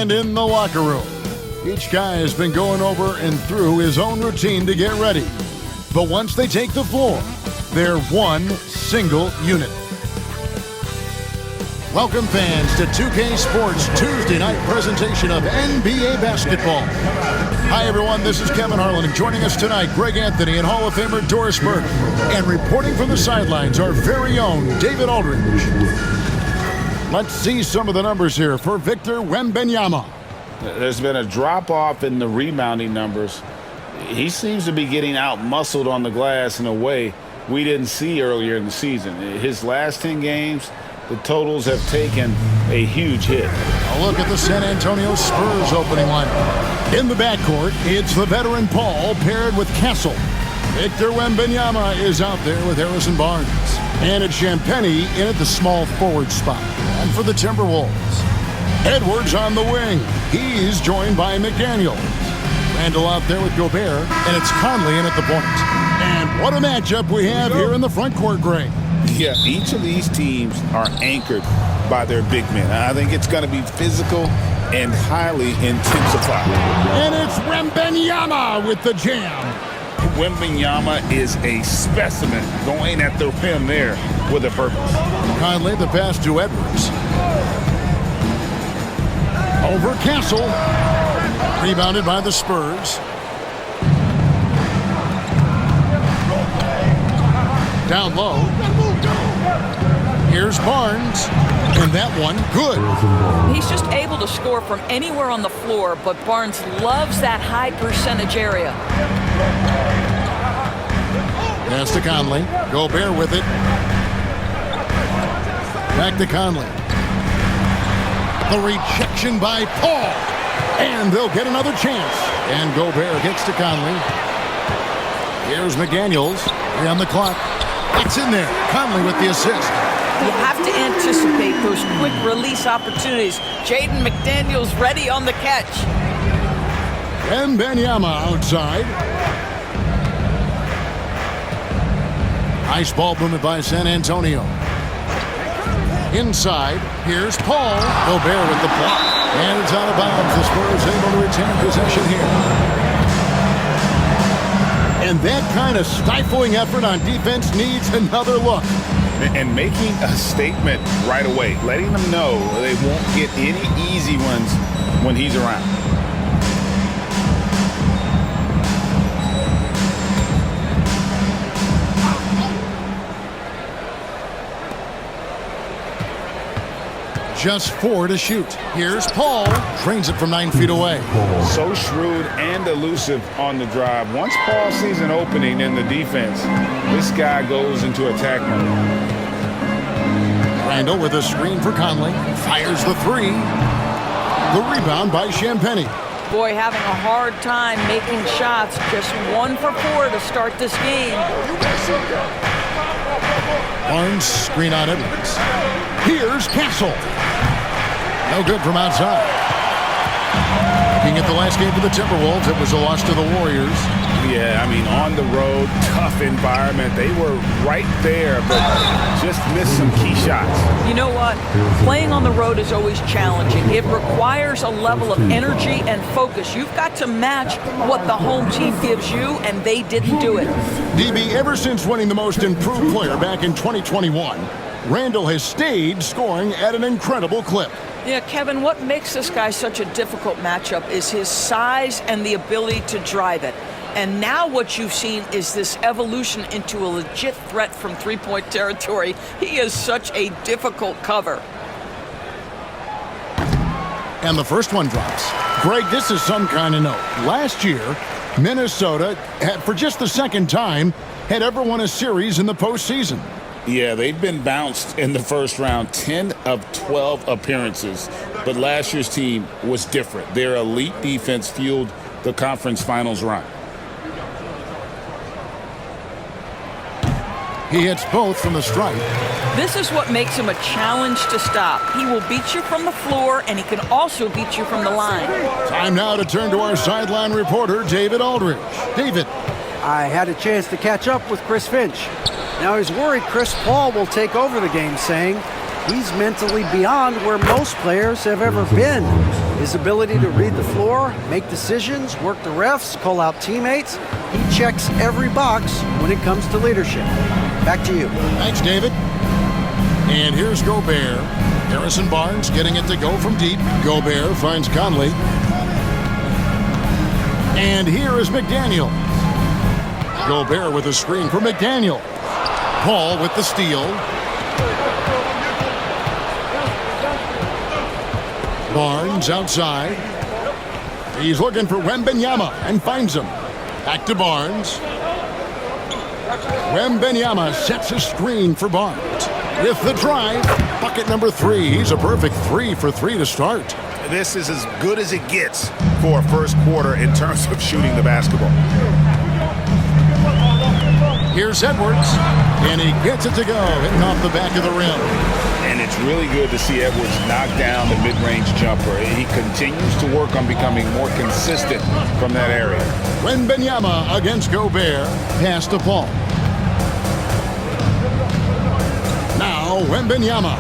And in the locker room, each guy has been going over and through his own routine to get ready. But once they take the floor, they're one single unit. Welcome fans to 2K Sports Tuesday night presentation of NBA basketball. Hi everyone, this is Kevin Harlan, and joining us tonight, Greg Anthony and Hall of Famer Doris Burke. And reporting from the sidelines, our very own David Aldridge. Let's see some of the numbers here for Victor Wembanyama. There's been a drop-off in the rebounding numbers. He seems to be getting out-muscled on the glass in a way we didn't see earlier in the season. His last 10 games, the totals have taken a huge hit. A look at the San Antonio Spurs opening lineup. In the backcourt, it's the veteran Paul paired with Castle. Victor Wembanyama is out there with Harrison Barnes. And it's Champagnie in at the small forward spot. And for the Timberwolves, Edwards on the wing. He's joined by McDaniels. Randall out there with Gobert, and it's Conley in at the point. And what a matchup we have here in the front court, Greg. Yeah, each of these teams are anchored by their big men. I think it's going to be physical and highly intensified. And it's Wembanyama with the jam. Wembanyama is a specimen going at the rim there with a purpose. Conley the pass to Edwards. Over Castle. Rebounded by the Spurs. Down low. Here's Barnes. And that one, good. He's just able to score from anywhere on the floor, but Barnes loves that high percentage area. Pass to Conley. Gobert with it. Back to Conley. The rejection by Paul. And they'll get another chance. And Gobert gets to Conley. Here's McDaniels. 3 on the clock. It's in there. Conley with the assist. You have to anticipate those quick release opportunities. Jaden McDaniels ready on the catch. Wembanyama outside. Nice ball movement by San Antonio. Inside, here's Paul. Gobert with the block. And it's out of bounds. The Spurs able to retain possession here. And that kind of stifling effort on defense needs another look. And making a statement right away, letting them know they won't get any easy ones when he's around. Just 4 to shoot. Here's Paul. Trains it from 9 feet away. So shrewd and elusive on the drive. Once Paul sees an opening in the defense, this guy goes into attack mode. Randall with a screen for Conley. Fires the 3. The rebound by Champagnie. Boy, having a hard time making shots. Just 1 for 4 to start this game. Barnes, screen on Edwards. Here's Castle. No good from outside. Looking at the last game for the Timberwolves, it was a loss to the Warriors. Yeah, I mean, on the road, tough environment. They were right there, but just missed some key shots. You know what? Playing on the road is always challenging. It requires a level of energy and focus. You've got to match what the home team gives you, and they didn't do it. DB, ever since winning the most improved player back in 2021, Randall has stayed scoring at an incredible clip. Yeah, Kevin, what makes this guy such a difficult matchup is his size and the ability to drive it. And now what you've seen is this evolution into a legit threat from three-point territory. He is such a difficult cover. And the first one drops. Greg, this is some kind of note. Last year, Minnesota, for just the second time, had ever won a series in the postseason. Yeah, they've been bounced in the first round, 10 of 12 appearances. But last year's team was different. Their elite defense fueled the conference finals run. He hits both from the stripe. This is what makes him a challenge to stop. He will beat you from the floor, and he can also beat you from the line. Time now to turn to our sideline reporter, David Aldridge. David. I had a chance to catch up with Chris Finch. Now he's worried Chris Paul will take over the game, saying he's mentally beyond where most players have ever been. His ability to read the floor, make decisions, work the refs, call out teammates, he checks every box when it comes to leadership. Back to you. Thanks, David. And here's Gobert. Harrison Barnes getting it to go from deep. Gobert finds Conley. And here is McDaniel. Gobert with a screen for McDaniel. Paul with the steal. Barnes outside. He's looking for Wembanyama and finds him. Back to Barnes. Wembanyama sets a screen for Barnes. With the drive, bucket number 3. He's a perfect 3 for 3 to start. This is as good as it gets for a first quarter in terms of shooting the basketball. Here's Edwards, and he gets it to go, hitting off the back of the rim. And it's really good to see Edwards knock down the mid-range jumper. He continues to work on becoming more consistent from that area. Wembanyama against Gobert, pass to Paul. Now Wembanyama.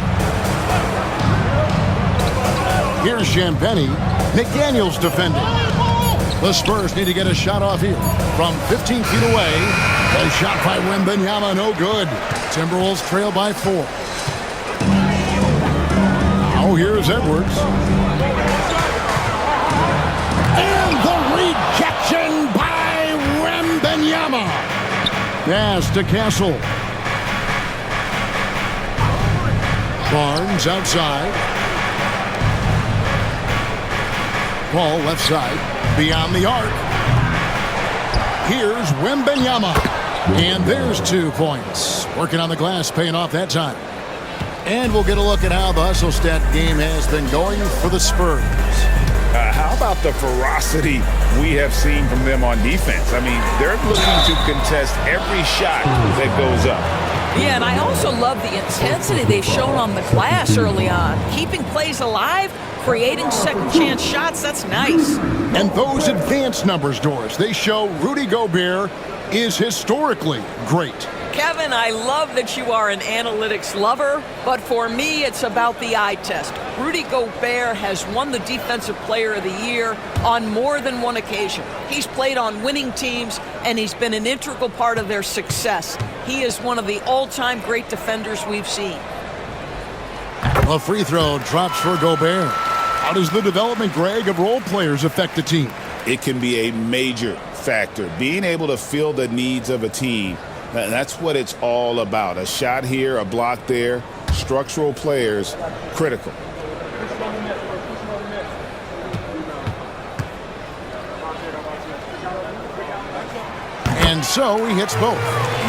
Here's Champagny. McDaniel's defending. The Spurs need to get a shot off here. From 15 feet away, a shot by Wembanyama, no good. Timberwolves trail by 4. Now here's Edwards. And the rejection by Wembanyama. Pass to Castle. Barnes outside. Paul left side, beyond the arc. Here's Wembanyama. And there's 2 points. Working on the glass, paying off that time. And we'll get a look at how the hustle stat game has been going for the Spurs. How about the ferocity we have seen from them on defense? I mean, they're looking to contest every shot that goes up. Yeah, and I also love the intensity they've shown on the glass early on. Keeping plays alive, creating second chance shots, that's nice. And those advanced numbers, Doris, they show Rudy Gobert is historically great. Kevin, I love that you are an analytics lover, but for me, it's about the eye test. Rudy Gobert has won the Defensive Player of the Year on more than one occasion. He's played on winning teams, and he's been an integral part of their success. He is one of the all-time great defenders we've seen. A free throw drops for Gobert. How does the development, Greg, of role players affect the team? It can be a major factor. Being able to fill the needs of a team, that's what it's all about. A shot here, a block there, structural players, critical. And so he hits both.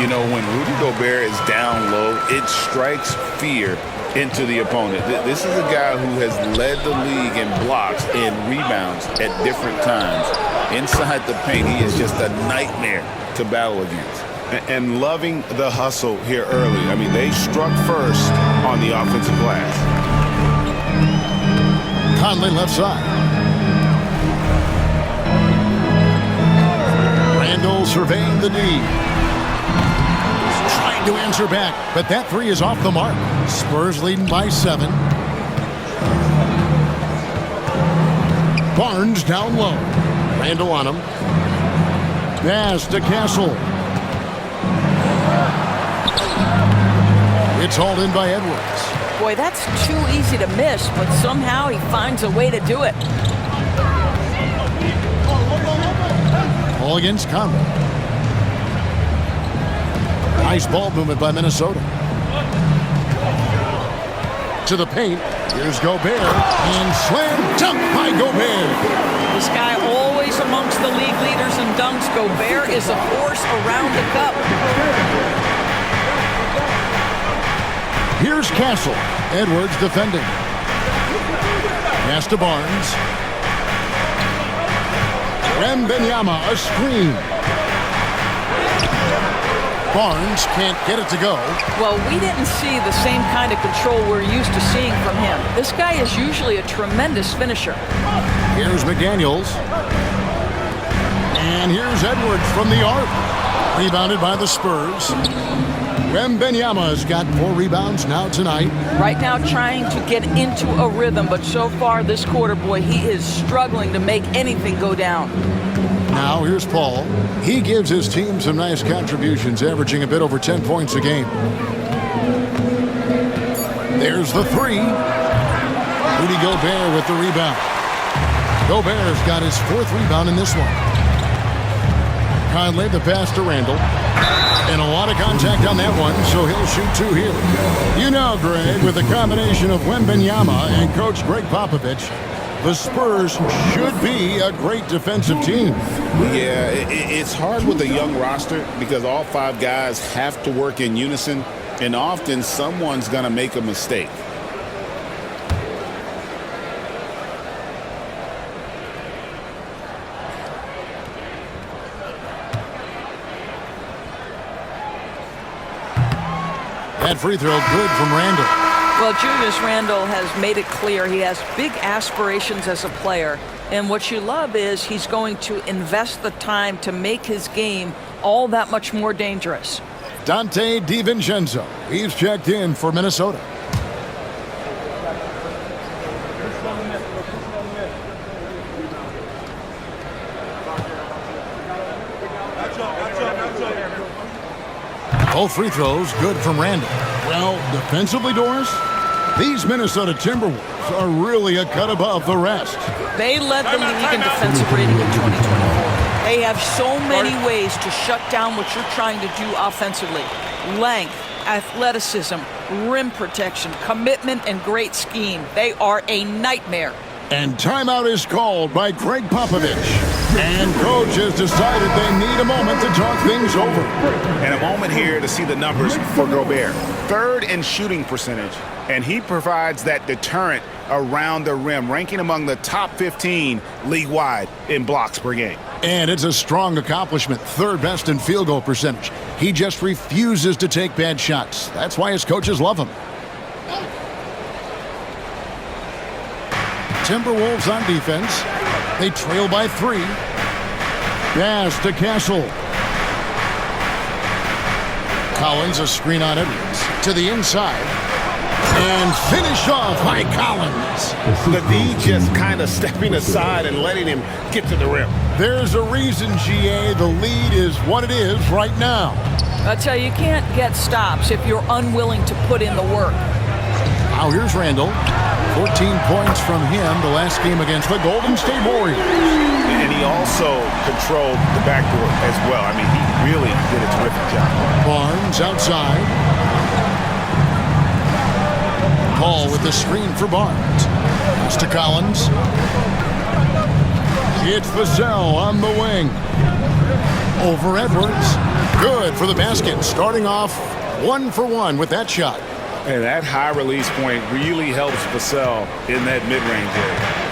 You know, when Rudy Gobert is down low, it strikes fear into the opponent. This is a guy who has led the league in blocks and rebounds at different times. Inside the paint, he is just a nightmare to battle against. And loving the hustle here early. I mean, they struck first on the offensive glass. Conley left side. Randall surveying the D. Trying to answer back, but that 3 is off the mark. Spurs leading by 7. Barnes down low. Randall on him. Pass to Castle. It's hauled in by Edwards. Boy, that's too easy to miss, but somehow he finds a way to do it. All against Conley. Nice ball movement by Minnesota. To the paint. Here's Gobert. And slam dunk by Gobert. This guy always amongst the league leaders in dunks. Gobert is a force around the cup. Here's Castle. Edwards defending. Pass to Barnes. Wembanyama, a screen. Barnes can't get it to go. Well, we didn't see the same kind of control we're used to seeing from him. This guy is usually a tremendous finisher. Here's McDaniels. And here's Edwards from the arc. Rebounded by the Spurs. Wembanyama's got 4 rebounds now tonight. Right now trying to get into a rhythm, but so far this quarter, boy, he is struggling to make anything go down. Now here's Paul. He gives his team some nice contributions, averaging a bit over 10 points a game. There's the 3. Rudy Gobert with the rebound. Gobert's got his 4th rebound in this one. Conley the pass to Randall. And a lot of contact on that one, so he'll shoot 2 here. You know, Greg, with the combination of Wembanyama and Coach Greg Popovich, the Spurs should be a great defensive team. Yeah, it's hard with a young roster because all 5 guys have to work in unison, and often someone's going to make a mistake. That free throw good from Randall. Well, Julius Randle has made it clear he has big aspirations as a player. And what you love is he's going to invest the time to make his game all that much more dangerous. Dante DiVincenzo. He's checked in for Minnesota. Both free throws good from Randall. Well, defensively, Doris, these Minnesota Timberwolves are really a cut above the rest. They led the league in defensive rating in 2024. They have so many ways to shut down what you're trying to do offensively. Length, athleticism, rim protection, commitment, and great scheme. They are a nightmare. And timeout is called by Greg Popovich. And coach has decided they need a moment to talk things over. And a moment here to see the numbers for Gobert. 3rd in shooting percentage, and he provides that deterrent around the rim, ranking among the top 15 league-wide in blocks per game. And it's a strong accomplishment, 3rd best in field goal percentage. He just refuses to take bad shots. That's why his coaches love him. Timberwolves on defense. They trail by 3. Pass to Castle. Collins, a screen on Edwards. To the inside. And finished off by Collins. The D just kind of stepping aside and letting him get to the rim. There's a reason, GA, the lead is what it is right now. I tell you can't get stops if you're unwilling to put in the work. Now here's Randall. 14 points from him the last game against the Golden State Warriors. And he also controlled the backboard as well. I mean, he really did a terrific job. Barnes outside. Paul with the screen for Barnes. Pass to Collins. It's Vassell on the wing. Over Edwards. Good for the basket. Starting off 1 for 1 with that shot. And that high release point really helps Vassell in that mid-range area.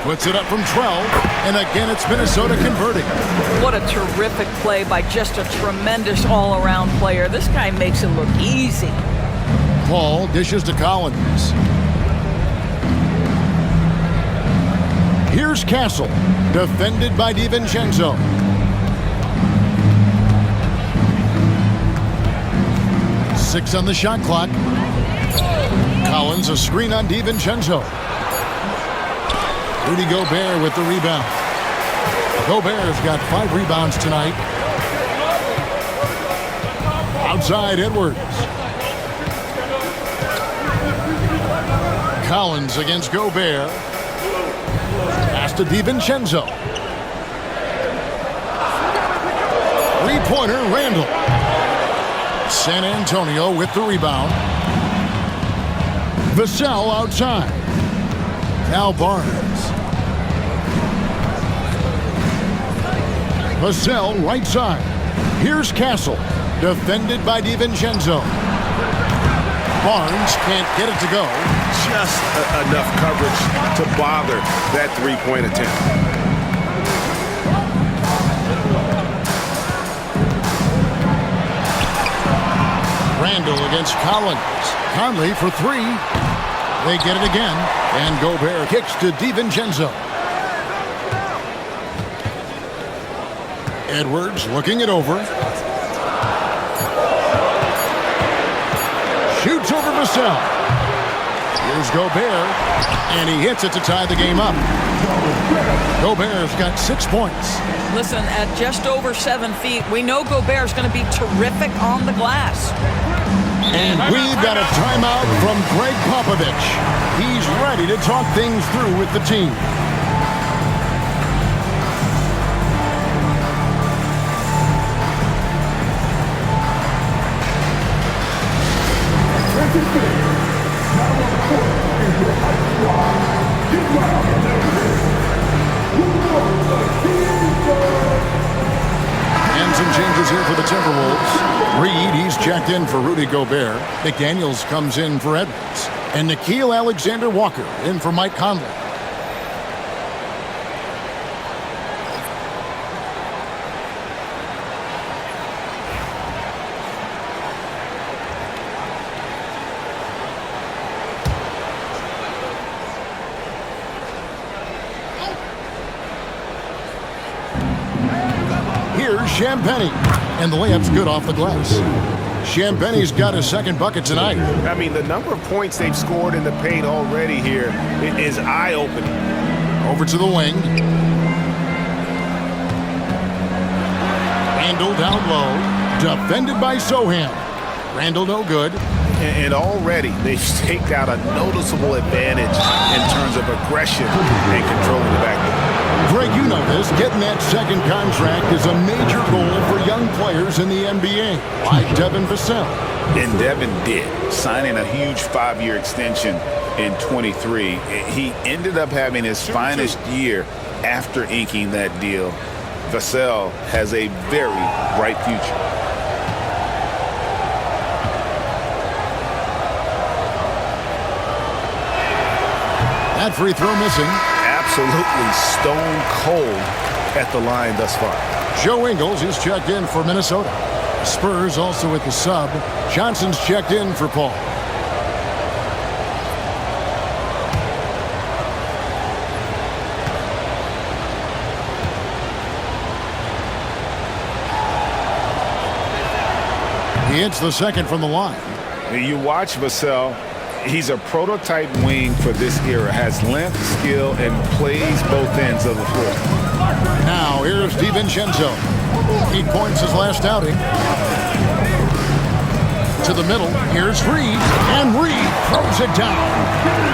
Puts it up from 12, and again it's Minnesota converting. What a terrific play by just a tremendous all-around player. This guy makes it look easy. Paul dishes to Collins. Here's Castle, defended by DiVincenzo. Six on the shot clock. Collins, a screen on DiVincenzo. Rudy Gobert with the rebound. Gobert's got 5 rebounds tonight. Outside Edwards. Collins against Gobert. Pass to DiVincenzo. 3-pointer Randall. San Antonio with the rebound. Vassell outside. Now Barnes. Vassell right side. Here's Castle. Defended by DiVincenzo. Barnes can't get it to go. Just enough coverage to bother that 3-point attempt. Randall against Collins. Conley for 3. They get it again. And Gobert kicks to DiVincenzo. Edwards looking it over. Shoots over Vassell. Here's Gobert, and he hits it to tie the game up. Gobert's got 6 points. Listen, at just over 7 feet, we know Gobert's going to be terrific on the glass. And we've got a timeout from Greg Popovich. He's ready to talk things through with the team. And some changes here for the Timberwolves. Reed, he's checked in for Rudy Gobert. McDaniels comes in for Edwards. And Nickeil Alexander-Walker in for Mike Conley. Champagny, and the layup's good off the glass. Champagny's got his second bucket tonight. I mean, the number of points they've scored in the paint already here is eye-opening. Over to the wing. Randall down low, defended by Sohan. Randall no good. And already they've staked out a noticeable advantage in terms of aggression and controlling the backcourt. Greg, you know this. Getting that second contract is a major goal for young players in the NBA, like Devin Vassell. And Devin did, signing a huge 5-year extension in 23. He ended up having his finest year after inking that deal. Vassell has a very bright future. That free throw missing. Absolutely stone cold at the line thus far. Joe Ingles is checked in for Minnesota. Spurs also with the sub. Johnson's checked in for Paul. He hits the second from the line. You watch Vassell. He's a prototype wing for this era. Has length, skill, and plays both ends of the floor. Now here's DiVincenzo. 8 points his last outing. To the middle. Here's Reed. And Reed throws it down.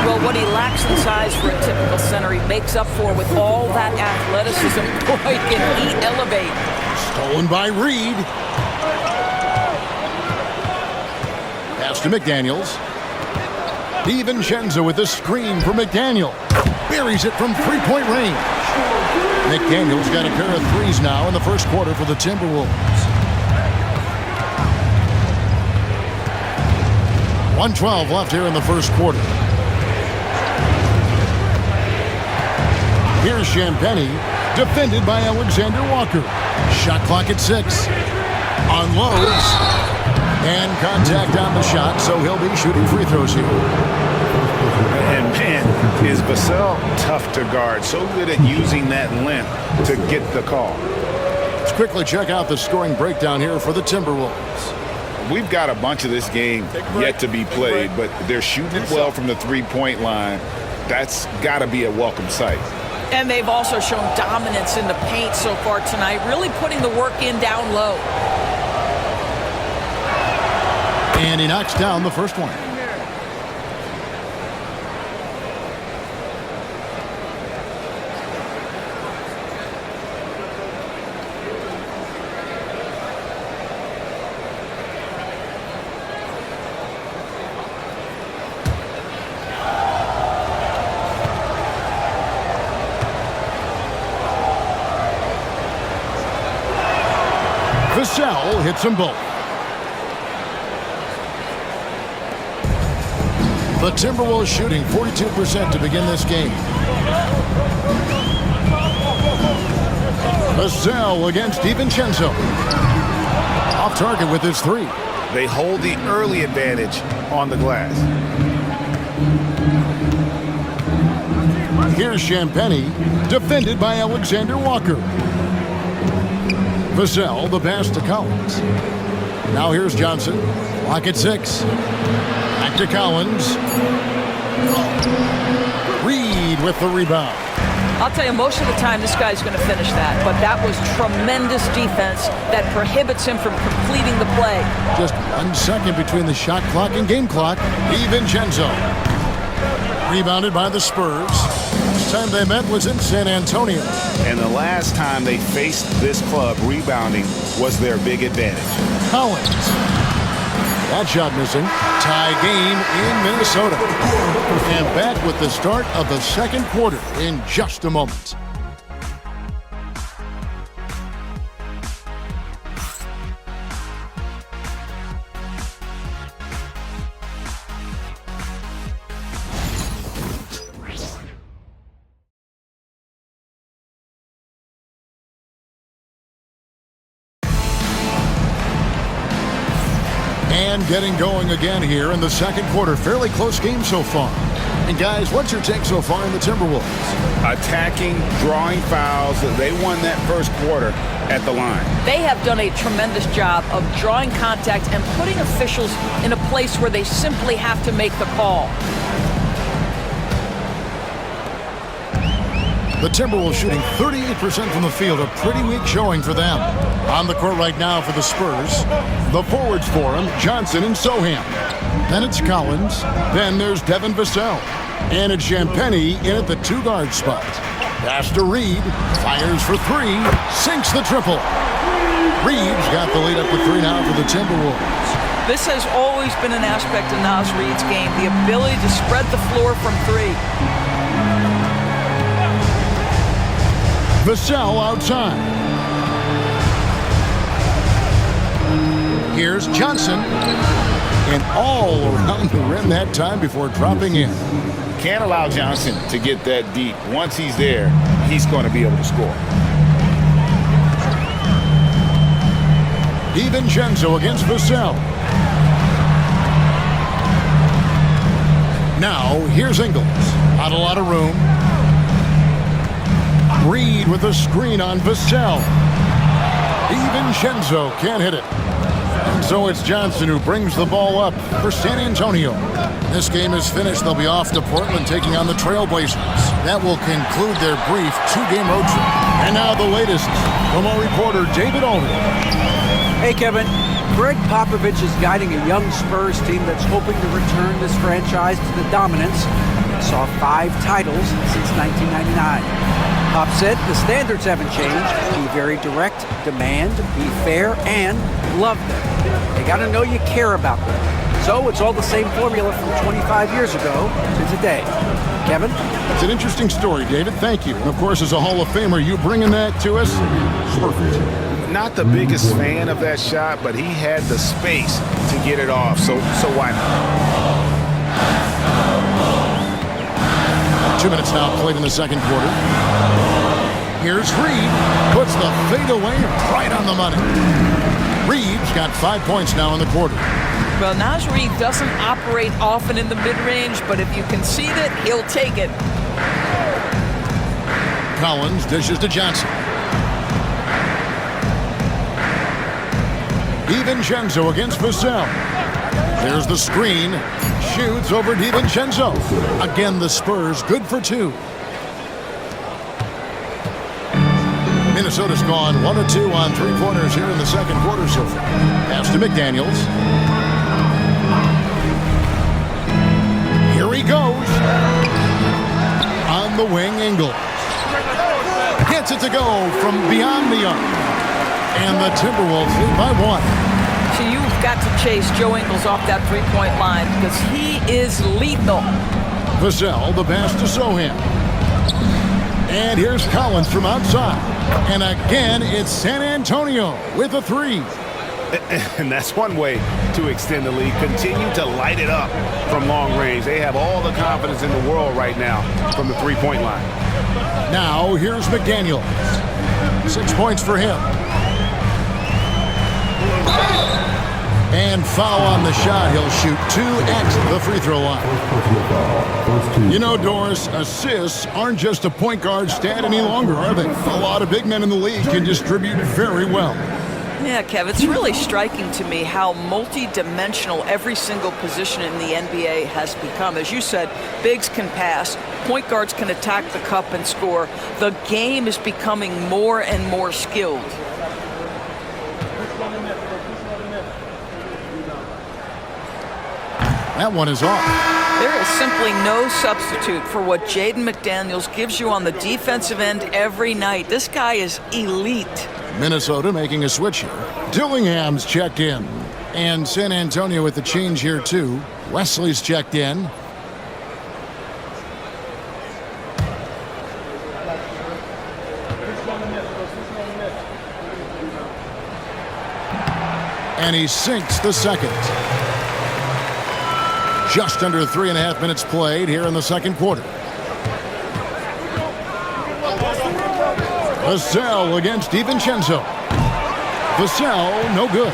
Well, what he lacks in size for a typical center, he makes up for with all that athleticism. Boy, can he elevate. Stolen by Reed. Pass to McDaniels. DiVincenzo with a screen for McDaniel. Buries it from three-point range. McDaniel's got a pair of threes now in the first quarter for the Timberwolves. 1:12 left here in the first quarter. Here's Champagny, defended by Alexander Walker. Shot clock at 6. Unloads. And contact on the shot, so he'll be shooting free throws here. And man, is Vassell tough to guard. So good at using that length to get the call. Let's quickly check out the scoring breakdown here for the Timberwolves. We've got a bunch of this game yet to be played, but they're shooting it well from the three-point line. That's got to be a welcome sight. And they've also shown dominance in the paint so far tonight, really putting the work in down low. And he knocks down the first one. Vassell hits them both. The Timberwolves shooting 42% to begin this game. Vassell against DiVincenzo. Off target with his three. They hold the early advantage on the glass. Here's Champagny, defended by Alexander Walker. Vassell, the pass to Collins. Now here's Johnson. Clock at 6. Back to Collins. Reed with the rebound. I'll tell you, most of the time this guy's going to finish that, but that was tremendous defense that prohibits him from completing the play. Just 1 second between the shot clock and game clock. DiVincenzo. Rebounded by the Spurs. Last time they met was in San Antonio. And the last time they faced this club, rebounding was their big advantage. Collins. That shot missing. Tie game in Minnesota. And back with the start of the second quarter in just a moment. And getting going again here in the second quarter. Fairly close game so far. And guys, what's your take so far in the Timberwolves? Attacking, drawing fouls. They won that first quarter at the line. They have done a tremendous job of drawing contact and putting officials in a place where they simply have to make the call. The Timberwolves shooting 38% from the field, a pretty weak showing for them. On the court right now for the Spurs. The forwards for him, Johnson and Soham. Then it's Collins. Then there's Devin Vassell. And it's Champagnie in at the 2-guard spot. Pass to Reed. Fires for 3. Sinks the triple. Reed's got the lead up to 3 now for the Timberwolves. This has always been an aspect of Naz Reid's game, the ability to spread the floor from 3. Vassell outside. Here's Johnson. And all around the rim that time before dropping in. Can't allow Johnson to get that deep. Once he's there, he's going to be able to score. DiVincenzo against Vassell. Now, here's Ingles. Not a lot of room. Reed with a screen on Vassell. DiVincenzo can't hit it. And so it's Johnson who brings the ball up for San Antonio. This game is finished. They'll be off to Portland taking on the Trailblazers. That will conclude their brief 2-game road trip. And now the latest from our reporter David Aldridge. Hey, Kevin. Greg Popovich is guiding a young Spurs team that's hoping to return this franchise to the dominance that saw 5 titles since 1999. Pop said the standards haven't changed. Be very direct, demand, be fair, and love them. They got to know you care about them. So it's all the same formula from 25 years ago to today. Kevin? It's an interesting story, David. Thank you. And of course, as a Hall of Famer, you bringing that to us? Perfect. Not the biggest fan of that shot, but he had the space to get it off, so why not? 2 minutes now played in the second quarter. Here's Reed. Puts the fade away right on the money. Reed's got 5 points now in the quarter. Well, Naz Reid doesn't operate often in the mid-range, but if you concede it, he'll take it. Collins dishes to Johnson. DiVincenzo against Vassell. There's the screen. Shoots over DiVincenzo. Again, the Spurs good for 2. Minnesota's gone 1 of 2 on 3-pointers here in the second quarter so far. Pass to McDaniels. Here he goes. On the wing, Ingles. Gets it to go from beyond the arc. And the Timberwolves lead by 1. So you've got to chase Joe Ingles off that 3-point line because he is lethal. Vassell, the pass to Soham. And here's Collins from outside. And again, it's San Antonio with a 3. And that's one way to extend the lead. Continue to light it up from long range. They have all the confidence in the world right now from the 3-point line. Now, here's McDaniels. 6 points for him. And foul on the shot. He'll shoot 2 at the free throw line. You know, Doris, assists aren't just a point guard stat any longer, are they? A lot of big men in the league can distribute very well. Yeah, Kev, it's really striking to me how multi-dimensional every single position in the NBA has become. As you said, bigs can pass, point guards can attack the cup and score. The game is becoming more and more skilled. That one is off. There is simply no substitute for what Jaden McDaniels gives you on the defensive end every night. This guy is elite. Minnesota making a switch here. Dillingham's checked in. And San Antonio with the change here, too. Wesley's checked in. And he sinks the second. Just under 3.5 minutes played here in the second quarter. Vassell against DiVincenzo. Vassell, no good.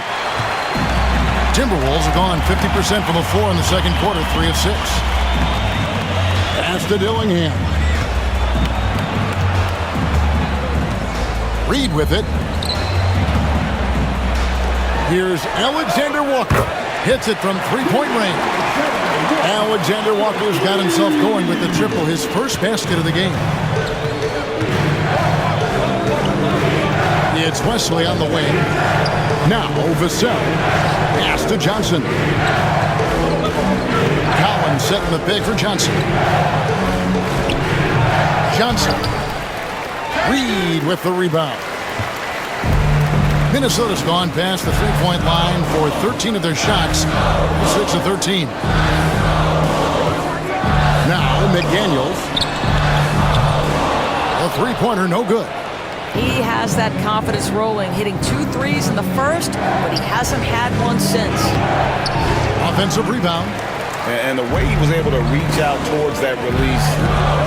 Timberwolves have gone 50% from the floor in the second quarter, 3 of 6. Pass to Dillingham. Reed with it. Here's Alexander Walker. Hits it from three-point range. Alexander Walker's got himself going with the triple, his first basket of the game. It's Wesley on the wing. Now Vassell. Pass to Johnson. Collins setting the pick for Johnson. Johnson. Reed with the rebound. Minnesota's gone past the three-point line for 13 of their shots. 6 of 13. Now McDaniels. A three-pointer, no good. He has that confidence rolling, hitting 2 threes in the first, but he hasn't had one since. Offensive rebound. And the way he was able to reach out towards that release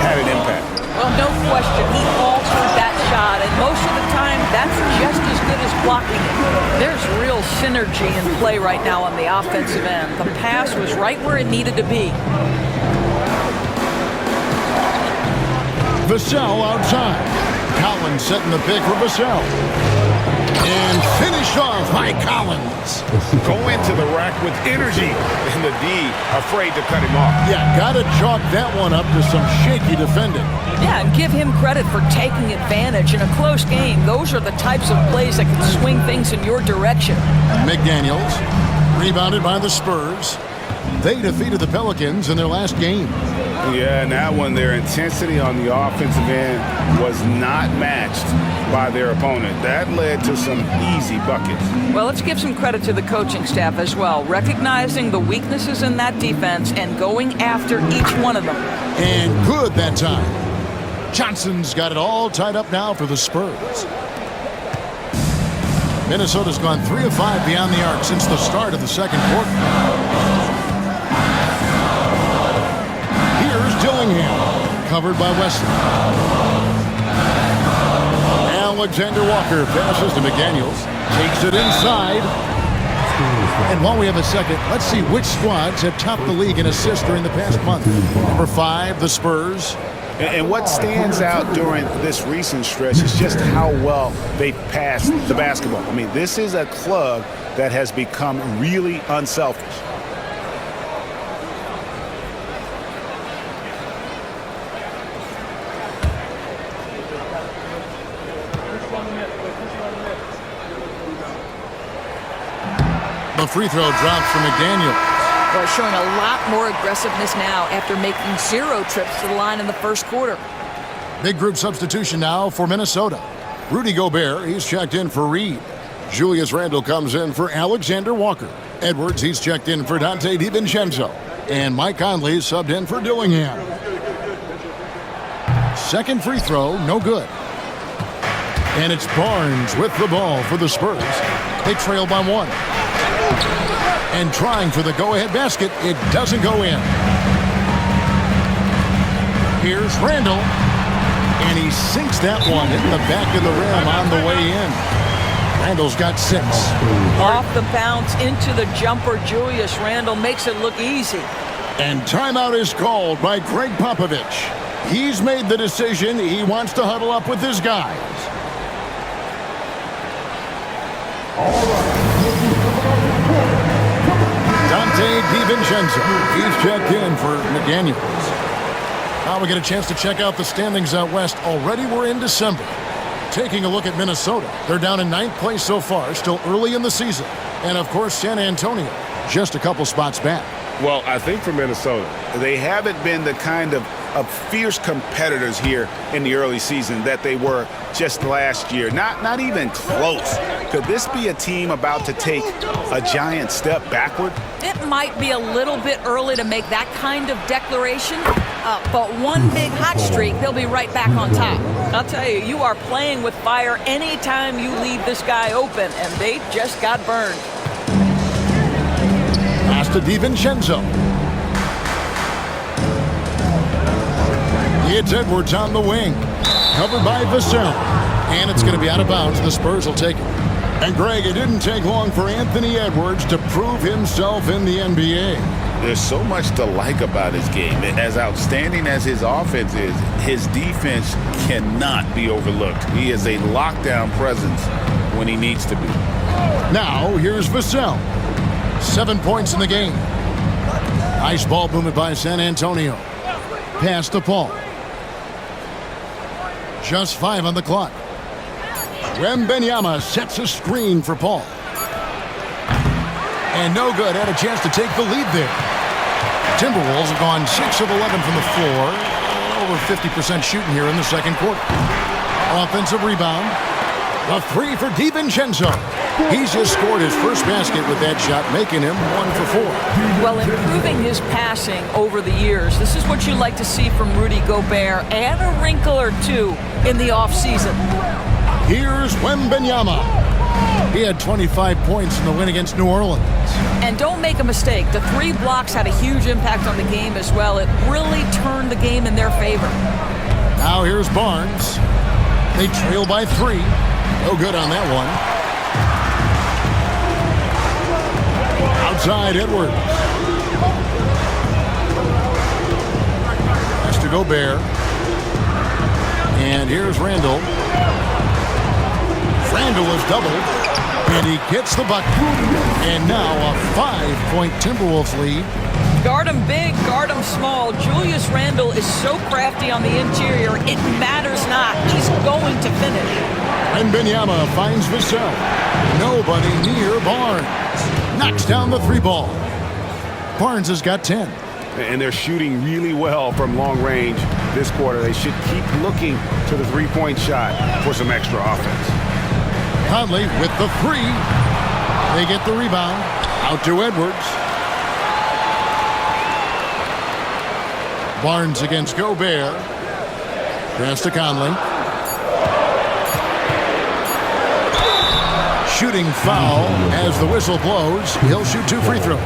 had an impact. Well, no question, he altered that shot, and most of the time, that's just as good as blocking it. There's real synergy in play right now on the offensive end. The pass was right where it needed to be. Vassell outside. Collins setting the pick for Vassell. And finished off by Collins. Go into the rack with energy, and the D afraid to cut him off. Yeah, got to chalk that one up to some shaky defending. Yeah, and give him credit for taking advantage in a close game. Those are the types of plays that can swing things in your direction. McDaniels, rebounded by the Spurs. They defeated the Pelicans in their last game. Yeah, and that one, their intensity on the offensive end was not matched by their opponent. That led to some easy buckets. Well, let's give some credit to the coaching staff as well, recognizing the weaknesses in that defense and going after each one of them. And good that time. Johnson's got it all tied up now for the Spurs. Minnesota's gone 3 of 5 beyond the arc since the start of the second quarter. Dillingham, covered by Wesley. Alexander Walker passes to McDaniels, takes it inside. And while we have a second, let's see which squads have topped the league in assists during the past month. Number 5, the Spurs. And what stands out during this recent stretch is just how well they've passed the basketball. I mean, this is a club that has become really unselfish. The free throw drops for McDaniels. Well, showing a lot more aggressiveness now after making 0 trips to the line in the first quarter. Big group substitution now for Minnesota. Rudy Gobert, he's checked in for Reed. Julius Randle comes in for Alexander Walker. Edwards, he's checked in for Dante DiVincenzo. And Mike Conley subbed in for Dillingham. Second free throw, no good. And it's Barnes with the ball for the Spurs. They trail by 1. And trying for the go-ahead basket, it doesn't go in. Here's Randle, and he sinks that one in the back of the rim on the way in. Randall's got 6. Off the bounce into the jumper, Julius Randle makes it look easy. And timeout is called by Greg Popovich. He's made the decision. He wants to huddle up with his guys. Dante DiVincenzo. He's checked in for McDaniels. Now we get a chance to check out the standings out west. Already we're in December. Taking a look at Minnesota. They're down in 9th place so far, still early in the season. And, of course, San Antonio, just a couple spots back. Well, I think for Minnesota, they haven't been the kind of fierce competitors here in the early season that they were just last year. Not even close. Could this be a team about to take a giant step backward? It might be a little bit early to make that kind of declaration, but one big hot streak, they'll be right back on top. I'll tell you, you are playing with fire anytime you leave this guy open, and they just got burned. Pass to DiVincenzo. It's Edwards on the wing. Covered by Vassell. And it's going to be out of bounds. The Spurs will take it. And, Greg, it didn't take long for Anthony Edwards to prove himself in the NBA. There's so much to like about his game. As outstanding as his offense is, his defense cannot be overlooked. He is a lockdown presence when he needs to be. Now, here's Vassell. 7 points in the game. Nice ball movement by San Antonio. Pass to Paul. Just 5 on the clock. Wembanyama sets a screen for Paul. And no good. Had a chance to take the lead there. Timberwolves have gone 6 of 11 from the floor. Over 50% shooting here in the second quarter. Offensive rebound. A 3 for DiVincenzo. He's just scored his first basket with that shot, making him 1 for 4. Well, improving his passing over the years, this is what you like to see from Rudy Gobert, and a wrinkle or two in the offseason. Here's Wembanyama. He had 25 points in the win against New Orleans. And don't make a mistake, the 3 blocks had a huge impact on the game as well. It really turned the game in their favor. Now here's Barnes. They trail by 3. No good on that one. Outside Edwards. That's to Gobert. And here's Randall. Randall is doubled. And he gets the bucket. And now a 5-point Timberwolves lead. Guard him big, guard him small. Julius Randle is so crafty on the interior, it matters not. He's going to finish. Wembanyama finds Vassell. Nobody near Barnes. Knocks down the 3-ball. Barnes has got 10. And they're shooting really well from long range this quarter. They should keep looking to the 3-point shot for some extra offense. Conley with the 3. They get the rebound. Out to Edwards. Barnes against Gobert. Pass to Conley. Shooting foul as the whistle blows. He'll shoot 2 free throws.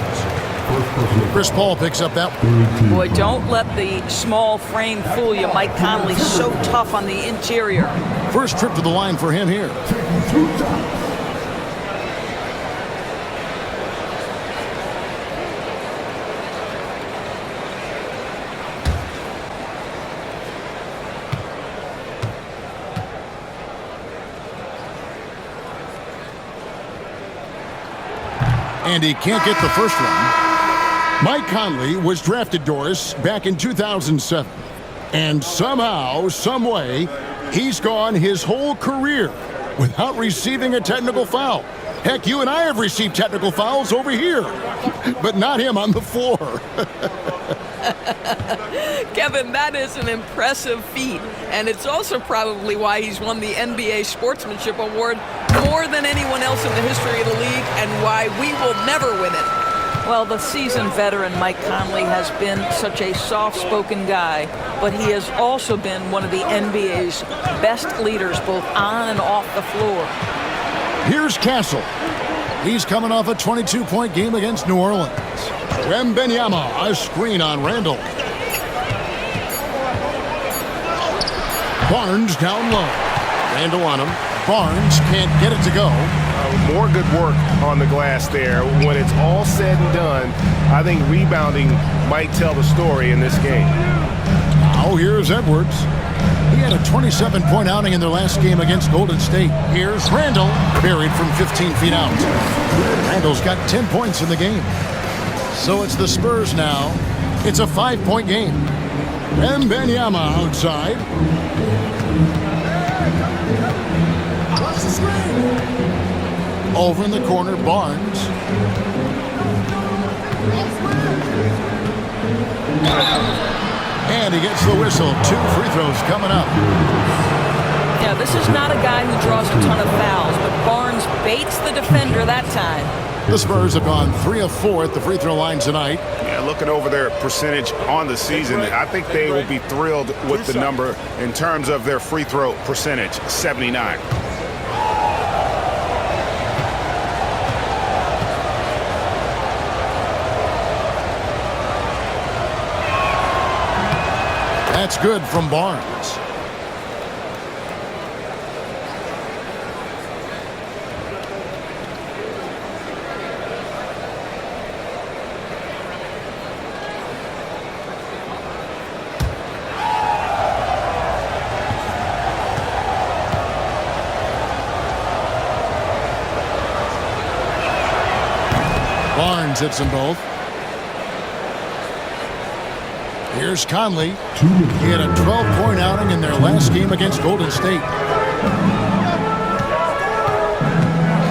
Chris Paul picks up that one. Boy, don't let the small frame fool you. Mike Conley so tough on the interior. First trip to the line for him here. And he can't get the first one. Mike Conley was drafted, Doris, back in 2007. And somehow, some way, he's gone his whole career without receiving a technical foul. Heck, you and I have received technical fouls over here, but not him on the floor. Kevin, that is an impressive feat, and it's also probably why he's won the NBA Sportsmanship Award more than anyone else in the history of the league, and why we will never win it. Well, the seasoned veteran Mike Conley has been such a soft-spoken guy, but he has also been one of the NBA's best leaders, both on and off the floor. Here's Castle. He's coming off a 22-point game against New Orleans. Wembanyama, a screen on Randall. Barnes down low. Randall on him. Barnes can't get it to go. More good work on the glass there. When it's all said and done, I think rebounding might tell the story in this game. Now here's Edwards. He had a 27-point outing in their last game against Golden State. Here's Randall, buried from 15 feet out. Randall's got 10 points in the game. So it's the Spurs now. It's a 5-point game. Wembanyama outside. Over in the corner, Barnes. And he gets the whistle. 2 free throws coming up. Yeah, this is not a guy who draws a ton of fouls, but Barnes baits the defender that time. The Spurs have gone 3 of 4 at the free throw line tonight. Yeah, looking over their percentage on the season, I think they will be thrilled with the number in terms of their free throw percentage, 79. That's good from Barnes. Barnes hits them both. Here's Conley. He had a 12-point outing in their last game against Golden State.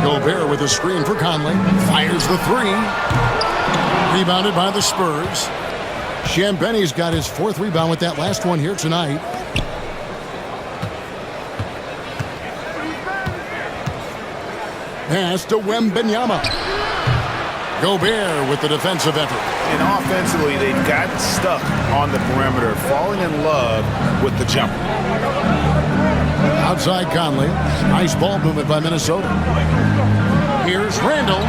Gobert with a screen for Conley. Fires the 3. Rebounded by the Spurs. Champagne's got his 4th rebound with that last one here tonight. Pass to Wembanyama. Gobert with the defensive effort. And offensively, they've gotten stuck on the perimeter, falling in love with the jumper. Outside Conley. Nice ball movement by Minnesota. Here's Randall.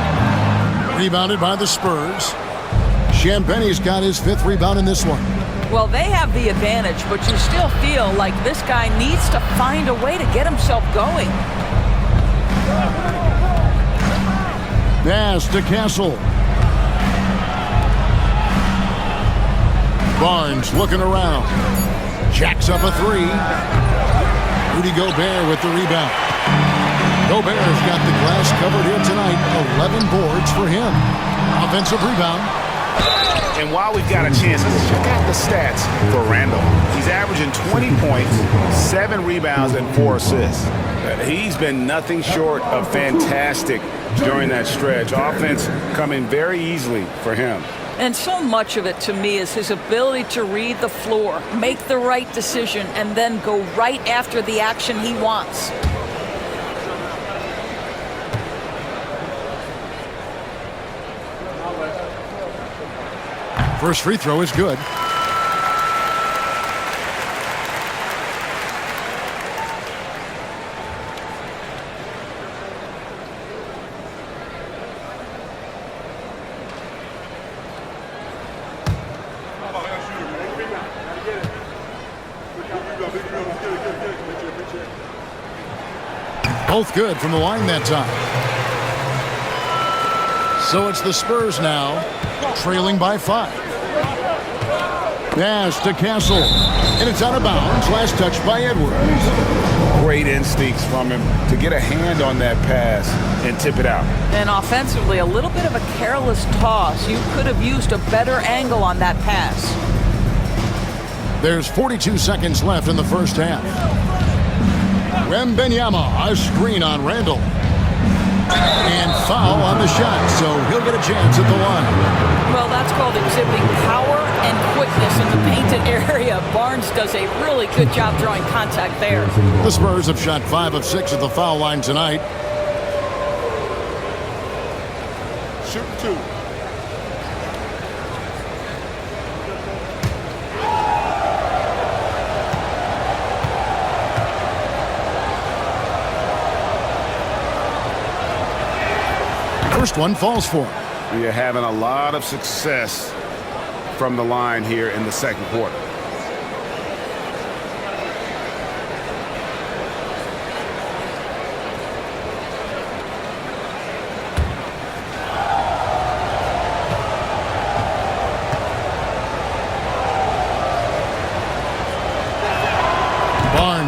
Rebounded by the Spurs. Champagne's got his 5th rebound in this one. Well, they have the advantage, but you still feel like this guy needs to find a way to get himself going. Pass to Castle. Barnes looking around. Jacks up a 3. Rudy Gobert with the rebound. Gobert's got the glass covered here tonight. 11 boards for him. Offensive rebound. And while we've got a chance, let's check out the stats for Randall. He's averaging 20 points, 7 rebounds, and 4 assists. He's been nothing short of fantastic during that stretch. Offense coming very easily for him. And so much of it to me is his ability to read the floor, make the right decision, and then go right after the action he wants. First free throw is good. Both good from the line that time. So it's the Spurs now, trailing by 5. Pass to Castle, and it's out of bounds. Last touch by Edwards. Great instincts from him to get a hand on that pass and tip it out. And offensively, a little bit of a careless toss. You could have used a better angle on that pass. There's 42 seconds left in the first half. Wembanyama, a screen on Randall. And foul on the shot, so he'll get a chance at the line. Well, that's called exhibiting power and quickness in the painted area. Barnes does a really good job drawing contact there. The Spurs have shot 5 of 6 at the foul line tonight. Shoot 2. First one falls for him. We are having a lot of success from the line here in the second quarter.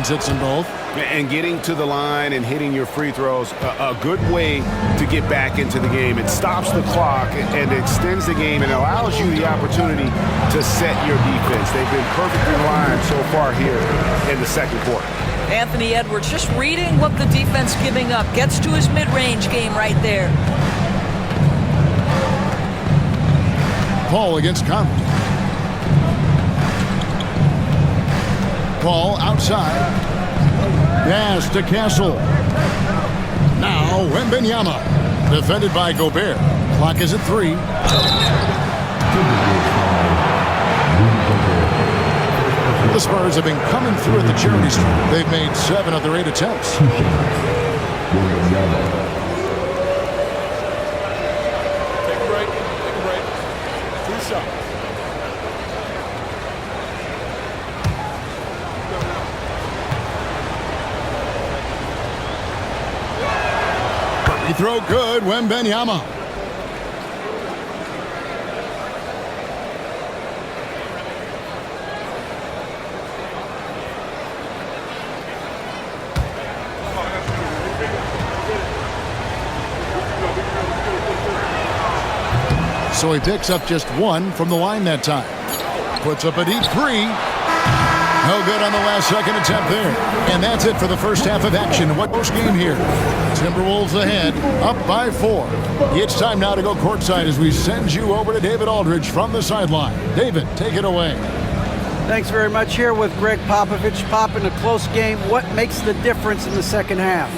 Barnes hits them both. And getting to the line and hitting your free throws, a good way to get back into the game. It stops the clock and extends the game and allows you the opportunity to set your defense. They've been perfectly aligned so far here in the second quarter. Anthony Edwards just reading what the defense giving up. Gets to his mid-range game right there. Paul against Conley. Paul outside. Pass to Castle. Now Wembanyama. Defended by Gobert. Clock is at 3. The Spurs have been coming through at the charity stripe. They've made 7 of their 8 attempts. Take a break. 2 shots. Free throw good. Wembanyama. So he picks up just 1 from the line that time. Puts up a deep 3. No good on the last second attempt there. And that's it for the first half of action. What post game here? Timberwolves ahead, up by 4. It's time now to go courtside as we send you over to David Aldridge from the sideline. David, take it away. Thanks very much. Here with Greg Popovich. Pop, in a close game, what makes the difference in the second half?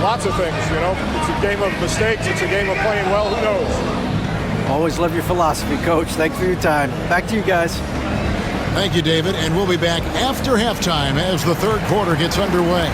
Lots of things, you know. It's a game of mistakes. It's a game of playing well. Who knows? Always love your philosophy, Coach. Thanks for your time. Back to you guys. Thank you, David. And we'll be back after halftime as the third quarter gets underway.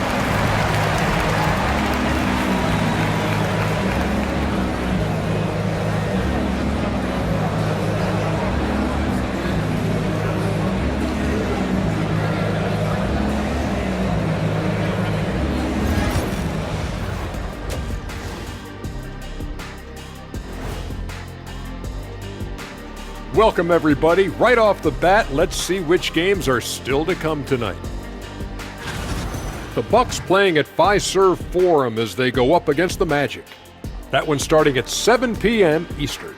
Welcome, everybody. Right off the bat, let's see which games are still to come tonight. The Bucks playing at Fiserv Forum as they go up against the Magic. That one starting at 7 p.m. Eastern.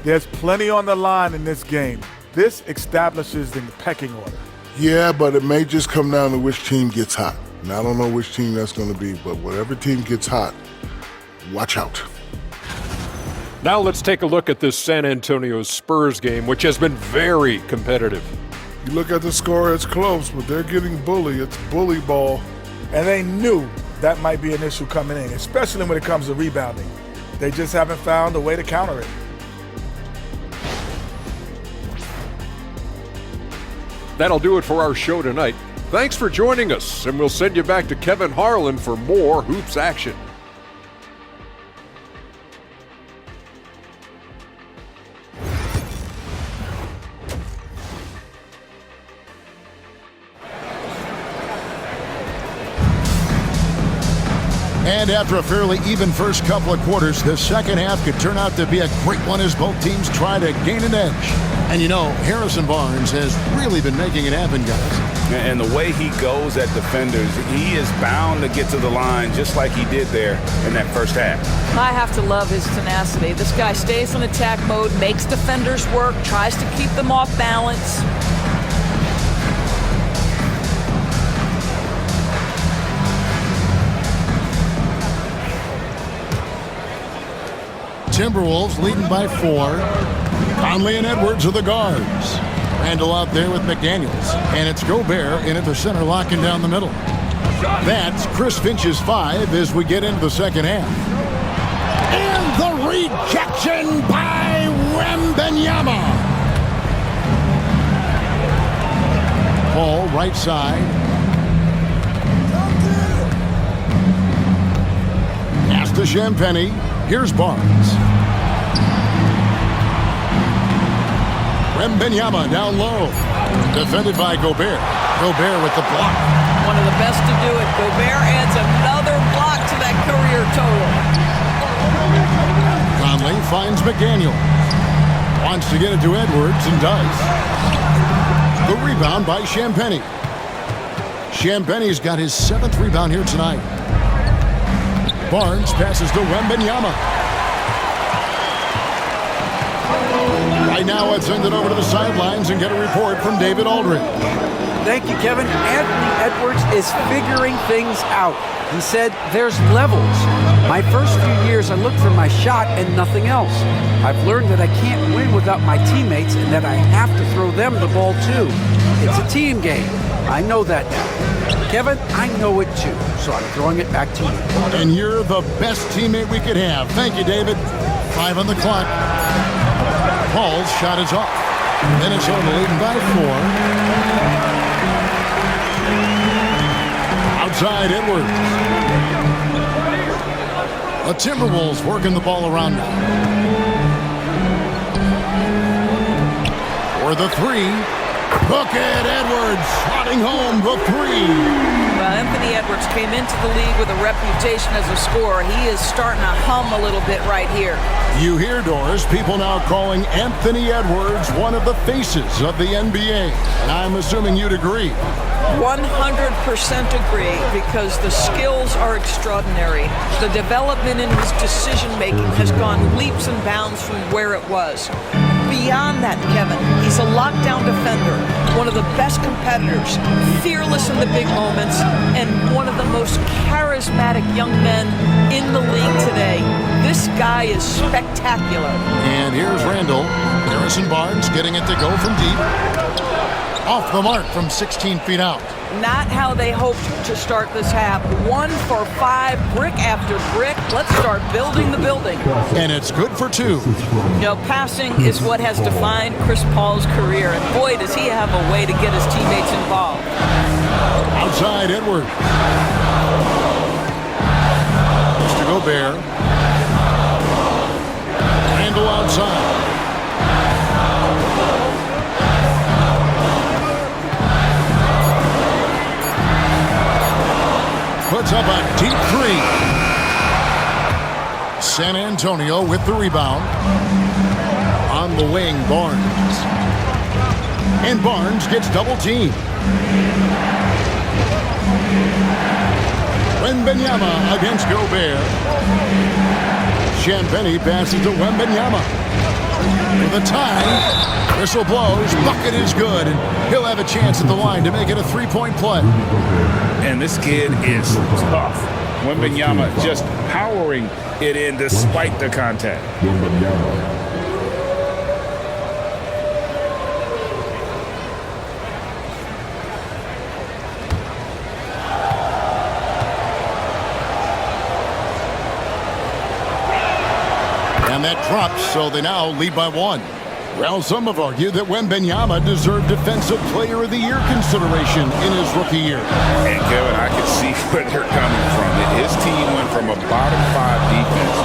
There's plenty on the line in this game. This establishes the pecking order. Yeah, but it may just come down to which team gets hot. And I don't know which team that's going to be, but whatever team gets hot, watch out. Now let's take a look at this San Antonio Spurs game, which has been very competitive. You look at the score, it's close, but they're getting bullied. It's bully ball. And they knew that might be an issue coming in, especially when it comes to rebounding. They just haven't found a way to counter it. That'll do it for our show tonight. Thanks for joining us, and we'll send you back to Kevin Harlan for more hoops action. And after a fairly even first couple of quarters, the second half could turn out to be a great one as both teams try to gain an edge. And you know, Harrison Barnes has really been making it happen, guys. And the way he goes at defenders, he is bound to get to the line just like he did there in that first half. I have to love his tenacity. This guy stays in attack mode, makes defenders work, tries to keep them off balance. Timberwolves leading by 4. Conley and Edwards are the guards. Randall out there with McDaniels. And it's Gobert in at the center, locking down the middle. That's Chris Finch's 5 as we get into the second half. And the rejection by Wembanyama. Paul, right side. Pass to Champagny. Here's Barnes. Wembanyama down low. Defended by Gobert. Gobert with the block. One of the best to do it. Gobert adds another block to that career total. Conley finds McDaniel. Wants to get it to Edwards and does. The rebound by Champagny. Champagne's got his 7th rebound here tonight. Barnes passes to Wembanyama. Right now, let's send it over to the sidelines and get a report from David Aldridge. Thank you, Kevin. Anthony Edwards is figuring things out. He said there's levels. My first few years, I looked for my shot and nothing else. I've learned that I can't win without my teammates and that I have to throw them the ball too. It's a team game. I know that now. Kevin, I know it too, so I'm throwing it back to you. And you're the best teammate we could have. Thank you, David. 5 on the clock. Paul's shot is off. Minnesota leading by 4. Outside Edwards. The Timberwolves working the ball around now. For the 3. Look at Edwards slotting home the 3. Well, Anthony Edwards came into the league with a reputation as a scorer. He is starting to hum a little bit right here. You hear, Doris, people now calling Anthony Edwards one of the faces of the NBA. And I'm assuming you'd agree. 100% agree, because the skills are extraordinary. The development in his decision-making has gone leaps and bounds from where it was. Beyond that, Kevin, he's a lockdown defender, one of the best competitors, fearless in the big moments, and one of the most charismatic young men in the league today. This guy is spectacular. And here's Randall. Harrison Barnes getting it to go from deep. Off the mark from 16 feet out. Not how they hoped to start this half. 1 for 5, brick after brick. Let's start building the building. And it's good for 2. You know, passing is what has defined Chris Paul's career, and boy, does he have a way to get his teammates involved. Outside Edwards. Mr. Gobert. Randall outside. Puts up a deep 3. San Antonio with the rebound. On the wing, Barnes. And Barnes gets double teamed. Wembanyama against Gobert. Champagnie passes to Wembanyama. For the time. Whistle blows, bucket is good, and he'll have a chance at the line to make it a 3-point play. And this kid is tough. Wembanyama just powering it in despite the contact. And that drops, so they now lead by 1. Well, some have argued that Wembanyama deserved Defensive Player of the Year consideration in his rookie year. And Kevin, I can see where they're coming from. His team went from a bottom 5 defense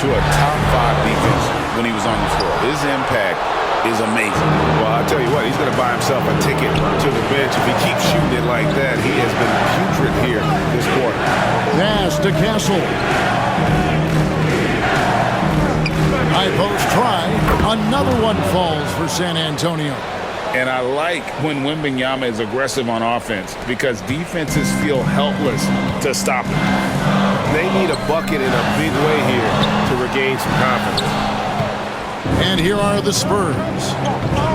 to a top 5 defense when he was on the floor. His impact is amazing. Well, I'll tell you what, he's going to buy himself a ticket to the bench if he keeps shooting it like that. He has been putrid here this quarter. Pass to Castle. High post try. Another one falls for San Antonio. And I like when Wembanyama is aggressive on offense because defenses feel helpless to stop him. They need a bucket in a big way here to regain some confidence. And here are the Spurs.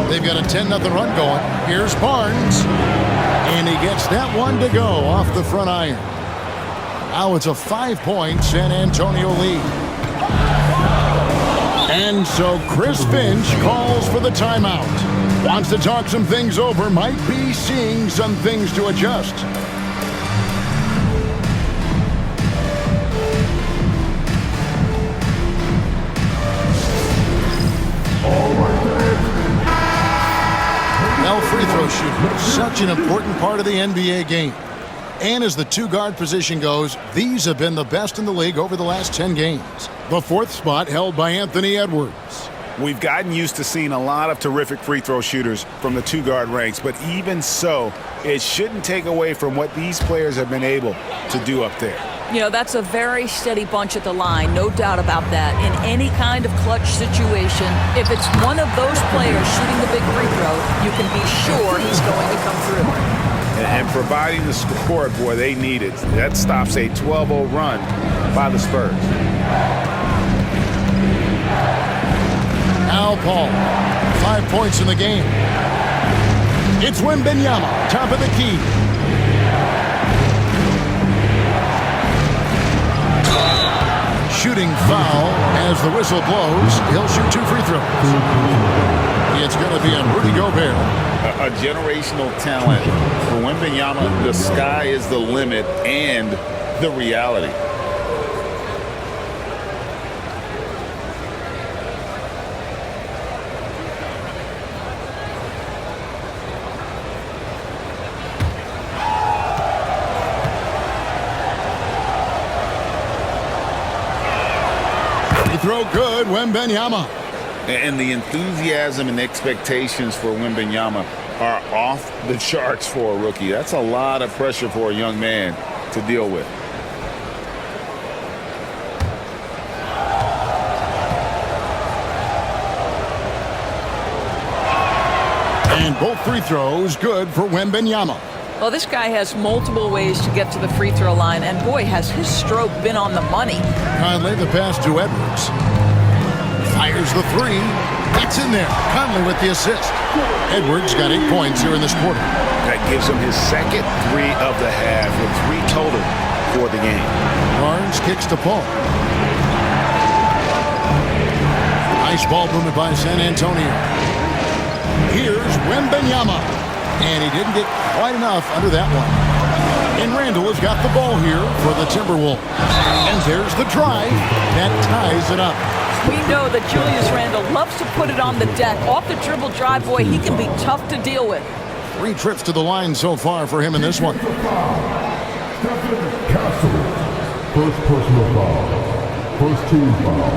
They've got a 10-0 run going. Here's Barnes. And he gets that one to go off the front iron. Now it's a 5-point San Antonio lead. And so Chris Finch calls for the timeout. Wants to talk some things over, might be seeing some things to adjust. Now free throw shooting, such an important part of the NBA game. And as the 2-guard position goes, these have been the best in the league over the last 10 games. The 4th spot held by Anthony Edwards. We've gotten used to seeing a lot of terrific free throw shooters from the 2-guard ranks, but even so, it shouldn't take away from what these players have been able to do up there. You know, that's a very steady bunch at the line, no doubt about that. In any kind of clutch situation, if it's one of those players shooting the big free throw, you can be sure he's going to come through. and providing the scoreboard they needed. That stops a 12-0 run by the Spurs. Al Paul, 5 points in the game. It's Wembanyama, top of the key. Shooting foul as the whistle blows. He'll shoot 2 free throws. It's going to be on Rudy Gobert. A generational talent. For Wembanyama, the sky is the limit and the reality. Throw good, Wembanyama. And the enthusiasm and expectations for Wembanyama are off the charts for a rookie. That's a lot of pressure for a young man to deal with. And both free throws good for Wembanyama. Well, this guy has multiple ways to get to the free throw line, and boy, has his stroke been on the money. Conley, the pass to Edwards. Fires the 3. That's in there. Conley with the assist. Edwards got 8 points here in this quarter. That gives him his second 3 of the half, with 3 total for the game. Barnes kicks to Paul. Nice ball movement by San Antonio. Here's Wembanyama. And he didn't get quite enough under that one. And Randall has got the ball here for the Timberwolves. And there's the drive. That ties it up. We know that Julius Randle loves to put it on the deck. Off the dribble drive, boy, he can be tough to deal with. 3 trips to the line so far for him in this one. First personal foul. First team foul.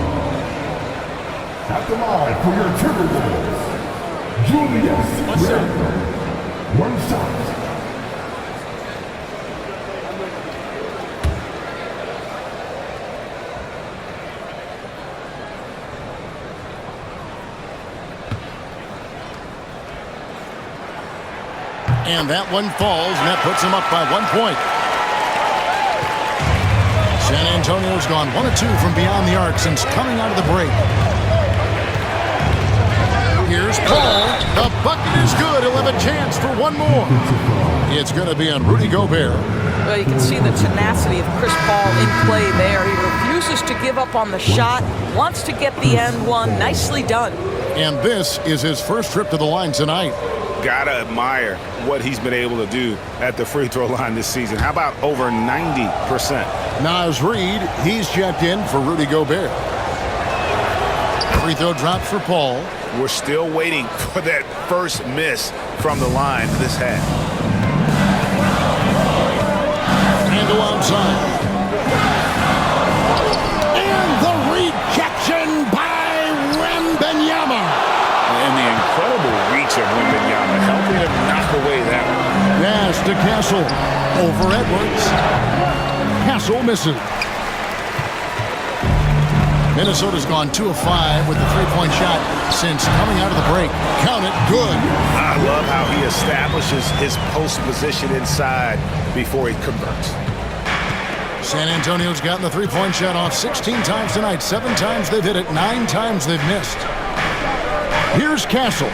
At the line for your Timberwolves, Julius Randle. 1 shot. And that one falls, and that puts him up by 1 point. San Antonio's gone 1 of 2 from beyond the arc since coming out of the break. Here's Paul. The bucket is good. He'll have a chance for 1 more. It's going to be on Rudy Gobert. Well, you can see the tenacity of Chris Paul in play there. He refuses to give up on the shot, wants to get the end one. Nicely done. And this is his first trip to the line tonight. Gotta admire what he's been able to do at the free throw line this season. How about over 90%? Naz Reid, he's checked in for Rudy Gobert. Free throw drops for Paul. We're still waiting for that first miss from the line this half. Randle outside. And the rejection by Wembanyama. And the incredible reach of Wembanyama, helping him knock away that one. Yes, to Castle. Over Edwards. Castle misses. Minnesota's gone 2 of 5 with the 3-point shot since coming out of the break. Count it, good. I love how he establishes his post position inside before he converts. San Antonio's gotten the 3-point shot off 16 times tonight. 7 times they've hit it, 9 times they've missed. Here's Castle.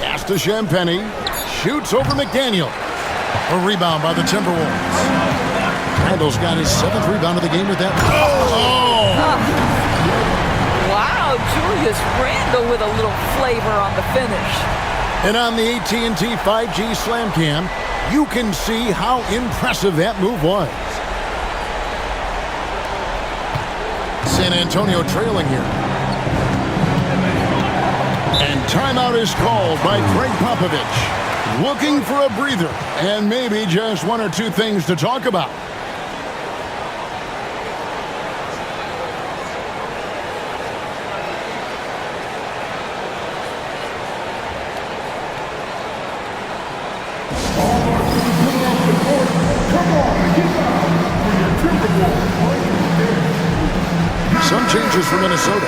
Pass to Champagny. Shoots over McDaniel. A rebound by the Timberwolves. Randall's got his 7th rebound of the game with that. Wow, Julius Randle with a little flavor on the finish. And on the AT&T 5G Slam Cam, you can see how impressive that move was. San Antonio trailing here. And timeout is called by Greg Popovich. Looking for a breather and maybe just 1 or 2 things to talk about. Some changes for Minnesota.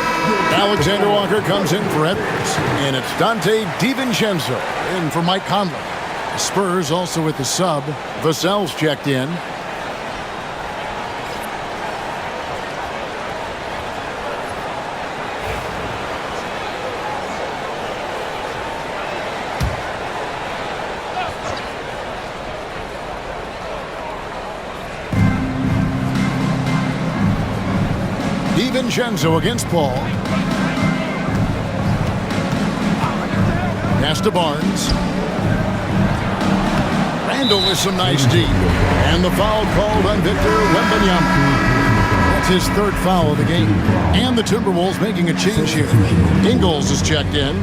Alexander Walker comes in for Edwards. And it's Dante DiVincenzo in for Mike Conley. The Spurs also with the sub. Vassell's checked in. DiVincenzo against Paul. Pass to Barnes. Randall with some nice deep. And the foul called on Victor Wembanyama. That's his third foul of the game. And the Timberwolves making a change here. Ingles is checked in.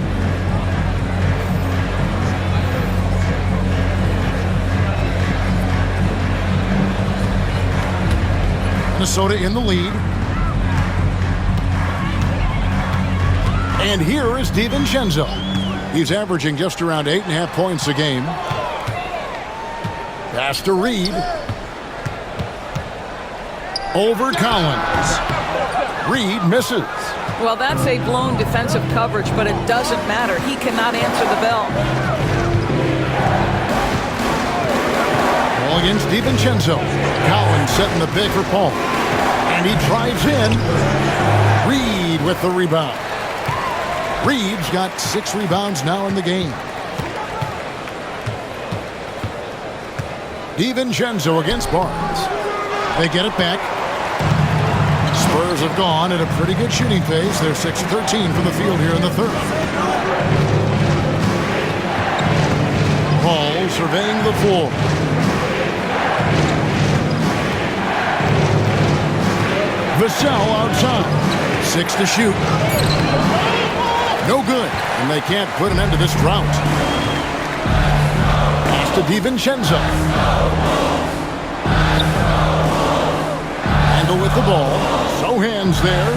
Minnesota in the lead. And here is DiVincenzo. He's averaging just around 8.5 points a game. Pass to Reed. Over Collins. Reed misses. Well, that's a blown defensive coverage, but it doesn't matter. He cannot answer the bell. Ball against DiVincenzo. Collins setting the big for Paul. And he drives in. Reed with the rebound. Reed's got 6 rebounds now in the game. DiVincenzo against Barnes. They get it back. Spurs have gone at a pretty good shooting pace. They're 6 of 13 from the field here in the third. Paul surveying the floor. Vassell outside. 6 to shoot. No good, and they can't put an end to this drought. Pass to DiVincenzo. Handle with the ball. Sohan's there.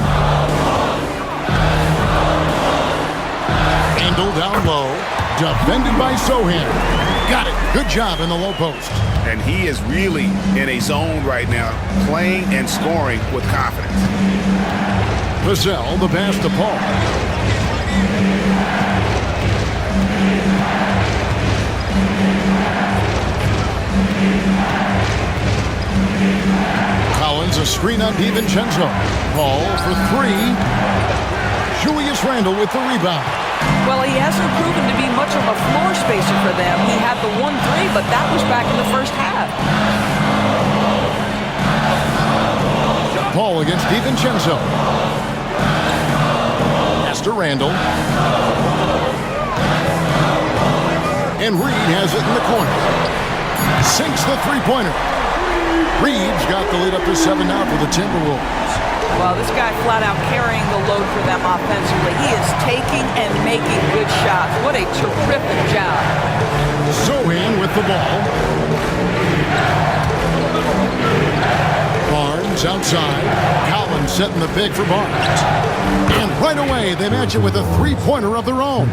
Handle down low. Defended by Sohan. Got it. Good job in the low post. And he is really in a zone right now, playing and scoring with confidence. Vassell, the pass to Paul. Collins, a screen on DiVincenzo. Paul for 3. Julius Randle with the rebound. Well, he hasn't proven to be much of a floor spacer for them. He had the 1-3, but that was back in the first half. Paul against DiVincenzo. Pass to Randle. And Reed has it in the corner. Sinks the three-pointer. Reed's got the lead up to 7 now for the Timberwolves. Well, this guy flat out carrying the load for them offensively. He is taking and making good shots. What a terrific job. Sohan with the ball. Barnes outside. Collins setting the big for Barnes. And right away, they match it with a three-pointer of their own.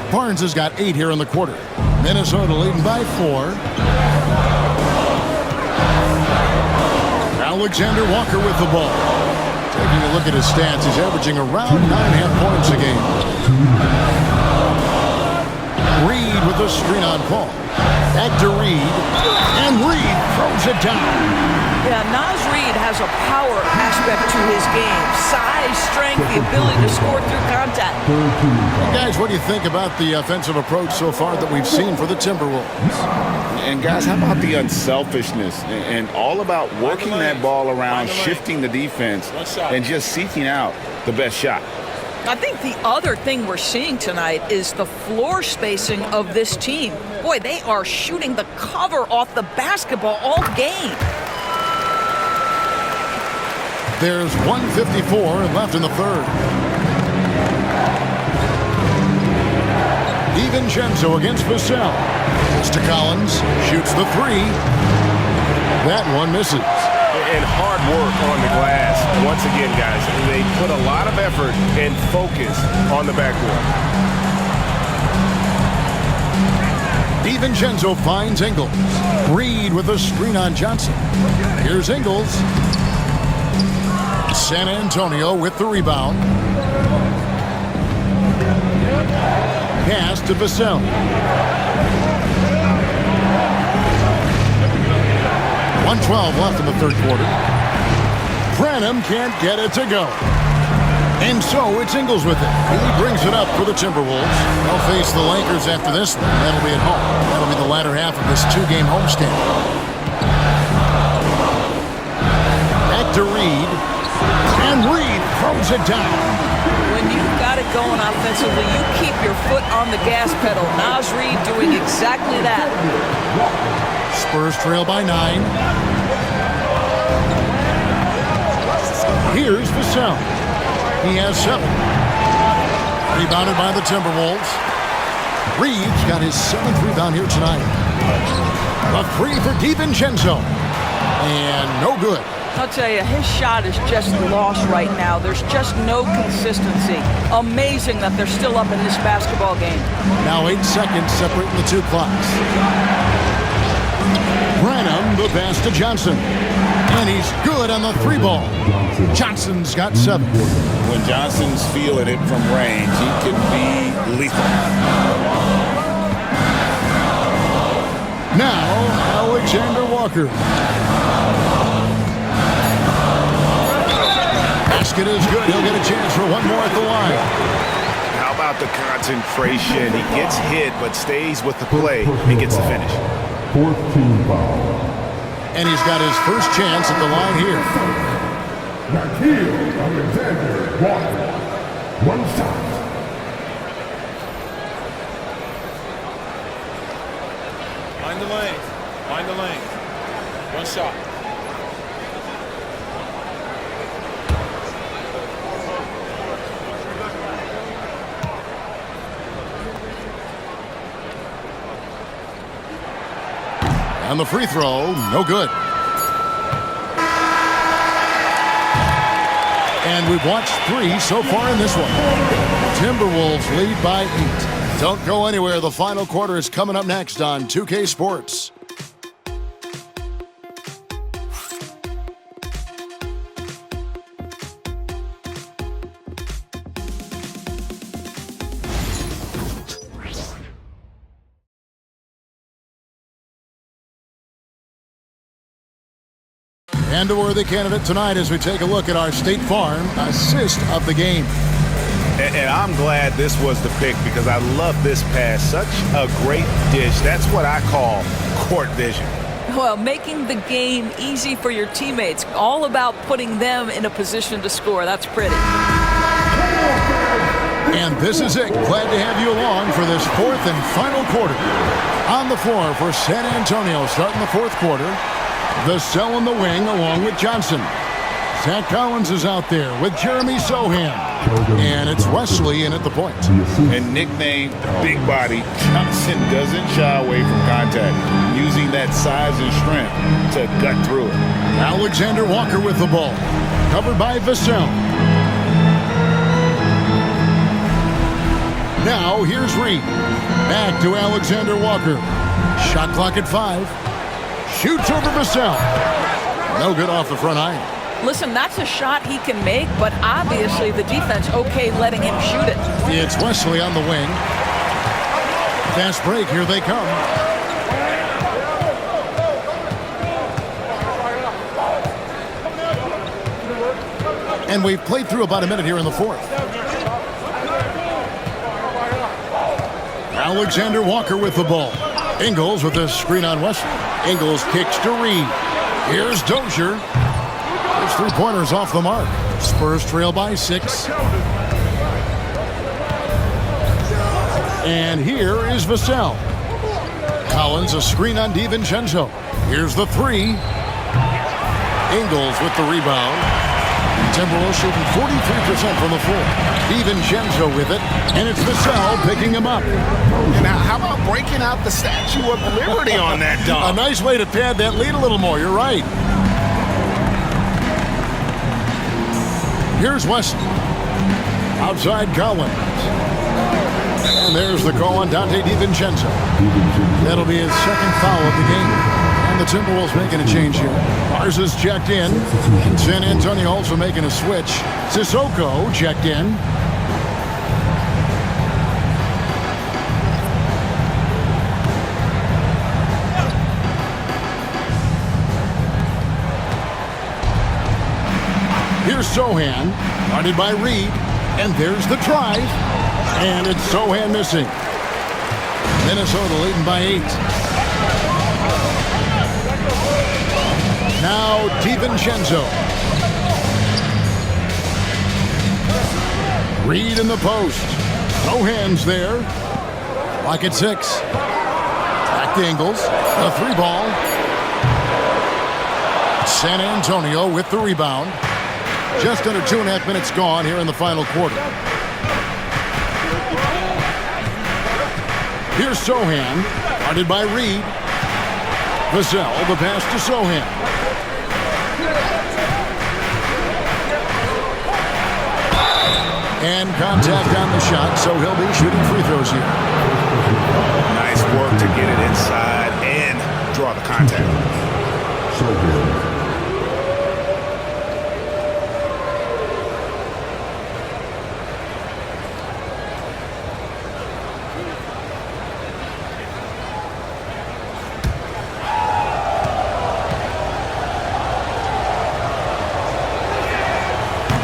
Barnes has got 8 here in the quarter. Minnesota leading by 4. Alexander Walker with the ball. Taking a look at his stats, he's averaging around 9.5 points a game. Reed with the screen on Paul. Back to Reed. And Reed throws it down. Yeah, Naz Reed has a power aspect to his game. Size, strength, the ability to score through contact. Guys, what do you think about the offensive approach so far that we've seen for the Timberwolves? And guys, how about the unselfishness and all about working that ball around, shifting the defense, and just seeking out the best shot? I think the other thing we're seeing tonight is the floor spacing of this team. Boy, they are shooting the cover off the basketball all game. There's 1:54 left in the third. DiVincenzo against Vassell. It's to Collins. Shoots the 3. That one misses. And hard work on the glass. Once again, guys, they put a lot of effort and focus on the backboard. DiVincenzo finds Ingles. Reed with a screen on Johnson. Here's Ingles. San Antonio with the rebound. Pass to Vassell. 1:12 left in the third quarter. Branham can't get it to go. And so it's Ingles with it. He brings it up for the Timberwolves. They'll face the Lakers after this one. That'll be at home. That'll be the latter half of this two-game homestand. Back to Reed. And Reed throws it down. When you've got it going offensively, you keep your foot on the gas pedal. Naz Reid doing exactly that. Spurs trail by 9. Here's Vassell. He has 7. Rebounded by the Timberwolves. Reed's got his 7th rebound here tonight. A 3 for DiVincenzo. And no good. I'll tell you, his shot is just lost right now. There's just no consistency. Amazing that they're still up in this basketball game. Now 8 seconds separating the two clocks. Branham, the pass to Johnson. And he's good on the 3 ball. Johnson's got 7. When Johnson's feeling it from range, he could be lethal. Now, Alexander Walker. Basket is good. He'll get a chance for one more at the line. How about the concentration? He gets hit but stays with the play and gets the finish. 4th team foul. And he's got his first chance at the line here. Alexander Walker. 1 shot. Find the lane. Find the lane. 1 shot. And the free throw, no good. And we've watched 3 so far in this one. Timberwolves lead by 8. Don't go anywhere. The final quarter is coming up next on 2K Sports. And a worthy candidate tonight as we take a look at our State Farm assist of the game. And I'm glad this was the pick because I love this pass. Such a great dish. That's what I call court vision. Well, making the game easy for your teammates. All about putting them in a position to score. That's pretty. And this is it. Glad to have you along for this 4th and final quarter. On the floor for San Antonio starting the 4th quarter. Vassell in the wing along with Johnson. Zach Collins is out there with Jeremy Sohan. And it's Wesley in at the point. And nicknamed Big Body, Johnson doesn't shy away from contact, using that size and strength to gut through it. Alexander Walker with the ball. Covered by Vassell. Now here's Reed. Back to Alexander Walker. Shot clock at 5. Shoots over Vassell. No good off the front iron. Listen, that's a shot he can make, but obviously the defense okay letting him shoot it. It's Wesley on the wing. Fast break, here they come. And we've played through about a minute here in the 4th. Alexander Walker with the ball. Ingles with a screen on Wesley. Ingles kicks to Reed. Here's Dozier. There's 3-pointers off the mark. Spurs trail by 6. And here is Vassell. Collins a screen on DiVincenzo. Here's the 3. Ingles with the rebound. Timberwolves shooting 43% from the floor. DiVincenzo with it, and it's Vassell picking him up. Now, how about breaking out the Statue of Liberty on that dunk? A nice way to pad that lead a little more. You're right. Here's Wesley. Outside Collins. And there's the call on Dante DiVincenzo. That'll be his 2nd foul of the game. And the Timberwolves making a change here. Mars is checked in. And San Antonio also making a switch. Sissoko checked in. Here's Sohan, guarded by Reed. And there's the drive. And it's Sohan missing. Minnesota leading by 8. Now DiVincenzo. Reed in the post. No hands there. Lock at 6. Back to Ingles. A 3-ball. San Antonio with the rebound. Just under 2.5 minutes gone here in the final quarter. Here's Sohan, guarded by Reed. Vassell, the pass to Sohan. And contact on the shot, so he'll be shooting free throws here. Nice work to get it inside and draw the contact.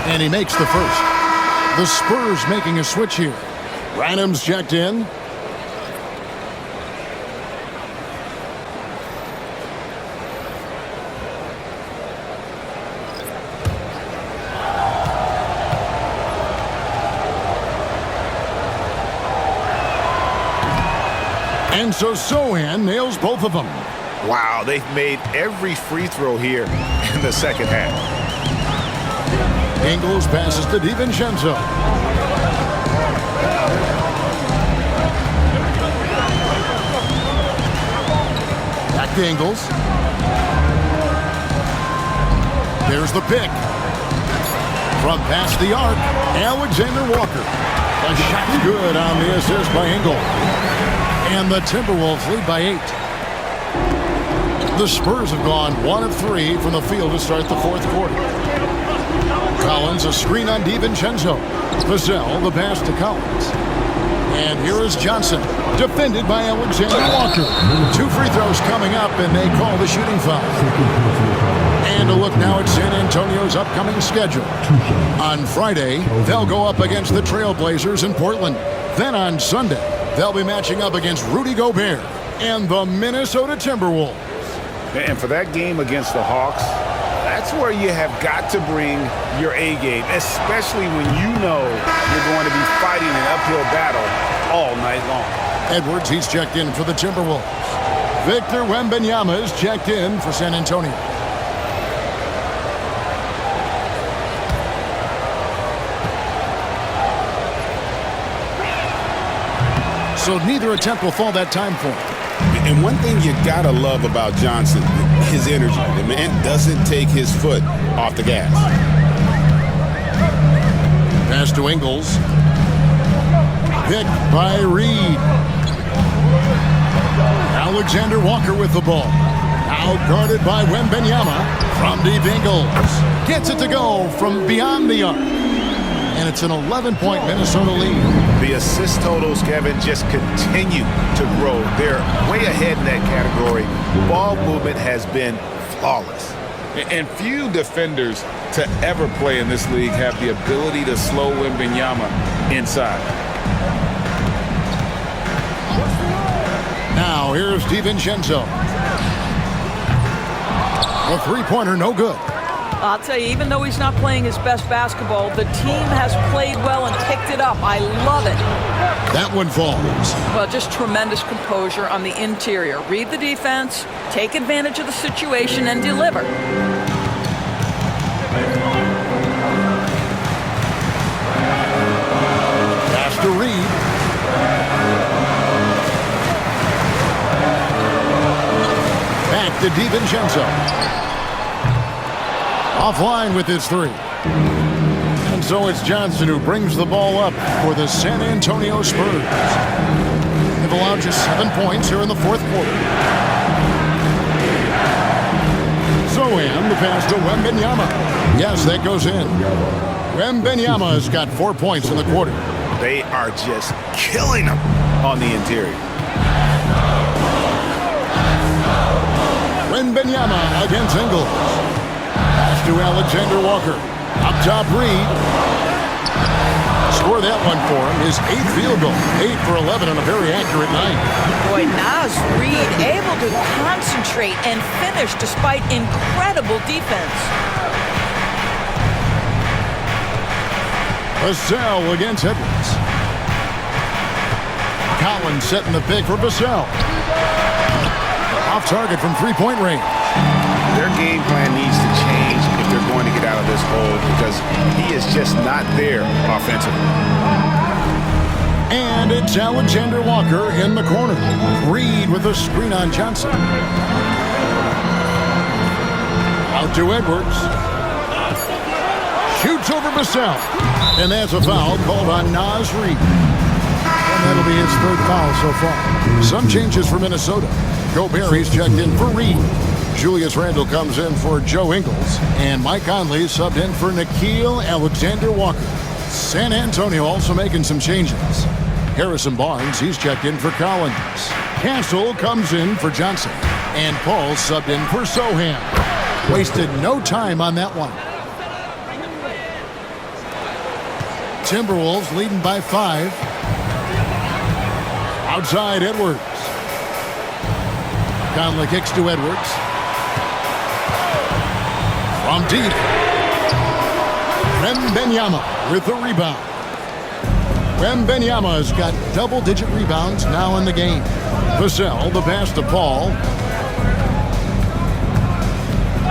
And he makes the first. The Spurs making a switch here. Random's checked in. And so Sohan nails both of them. Wow, they've made every free throw here in the second half. Ingles passes to DiVincenzo. Back to Ingles. There's the pick. From past the arc, Alexander Walker. The shot's good on the assist by Ingles. And the Timberwolves lead by 8. The Spurs have gone 1 of 3 from the field to start the fourth quarter. Collins, a screen on DiVincenzo. Vassell, the pass to Collins. And here is Johnson, defended by Alexander Walker. 2 free throws coming up, and they call the shooting foul. And a look now at San Antonio's upcoming schedule. On Friday, they'll go up against the Trailblazers in Portland. Then on Sunday, they'll be matching up against Rudy Gobert and the Minnesota Timberwolves. And for that game against the Hawks, that's where you have got to bring your A game, especially when you know you're going to be fighting an uphill battle all night long. Edwards, he's checked in for the Timberwolves. Victor Wembanyama is checked in for San Antonio. So neither attempt will fall that time for him. And one thing you gotta love about Johnson, his energy. The man doesn't take his foot off the gas. Pass to Ingles. Picked by Reed. Alexander Walker with the ball. Now guarded by Wembanyama from deep Ingles. Gets it to go from beyond the arc. And it's an 11-point Minnesota lead. The assist totals, Kevin, just continue to grow. They're way ahead in that category. Ball movement has been flawless. And few defenders to ever play in this league have the ability to slow Wembanyama inside. Now here's DiVincenzo. A three-pointer, no good. I'll tell you, even though he's not playing his best basketball, the team has played well and picked it up. I love it. That one falls. Well, just tremendous composure on the interior. Read the defense, take advantage of the situation, and deliver. Pass to Reed. Back to DiVincenzo. Offline with his 3. And so it's Johnson who brings the ball up for the San Antonio Spurs. They've allowed just 7 points here in the fourth quarter. Sohan, the pass to Wembanyama. Yes, that goes in. Wembanyama has got 4 points in the quarter. They are just killing them on the interior. Wembanyama against Ingles. Pass to Alexander Walker. Up top, Reed. Score that one for him. His 8th field goal. 8 for 11 on a very accurate night. Boy, Naz Reid able to concentrate and finish despite incredible defense. Vassell against Edwards. Collins setting the pick for Vassell. Off target from three-point range. Their game plan needs to change if they're going to get out of this hole because he is just not there offensively. And it's Alexander Walker in the corner. Reed with a screen on Johnson. Out to Edwards. Shoots over Vassell. And that's a foul called on Naz Reid. And that'll be his 3rd foul so far. Some changes for Minnesota. Gobert, he's checked in for Reed. Julius Randle comes in for Joe Ingles. And Mike Conley subbed in for Nickeil Alexander-Walker. San Antonio also making some changes. Harrison Barnes, he's checked in for Collins. Castle comes in for Johnson. And Paul subbed in for Sohan. Wasted no time on that one. Timberwolves leading by 5. Outside Edwards. Conley kicks to Edwards. From deep. Wembanyama with the rebound. Wembanyama has got double-digit rebounds now in the game. Vassell, the pass to Paul.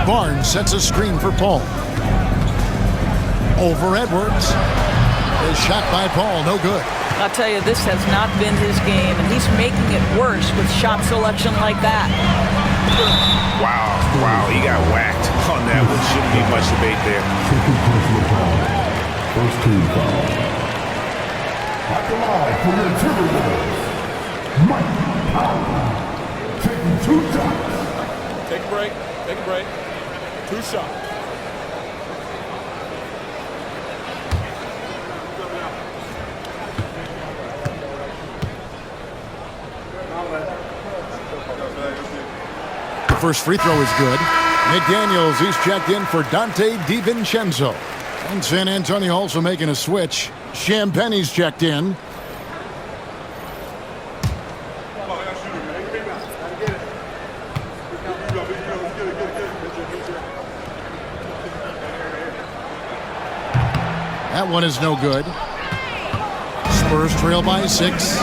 Barnes sets a screen for Paul. Over Edwards. A shot by Paul, no good. I'll tell you, this has not been his game, and he's making it worse with shot selection like that. Wow, he got whacked on that one. Shouldn't be much debate there. First team foul. At the line for your Timberwolves, Mike Conley, taking 2 shots. Take a break. 2 shots. First free throw is good. McDaniels, he's checked in for Dante DiVincenzo. And San Antonio also making a switch. Champagne's checked in. That one is no good. Spurs trail by 6.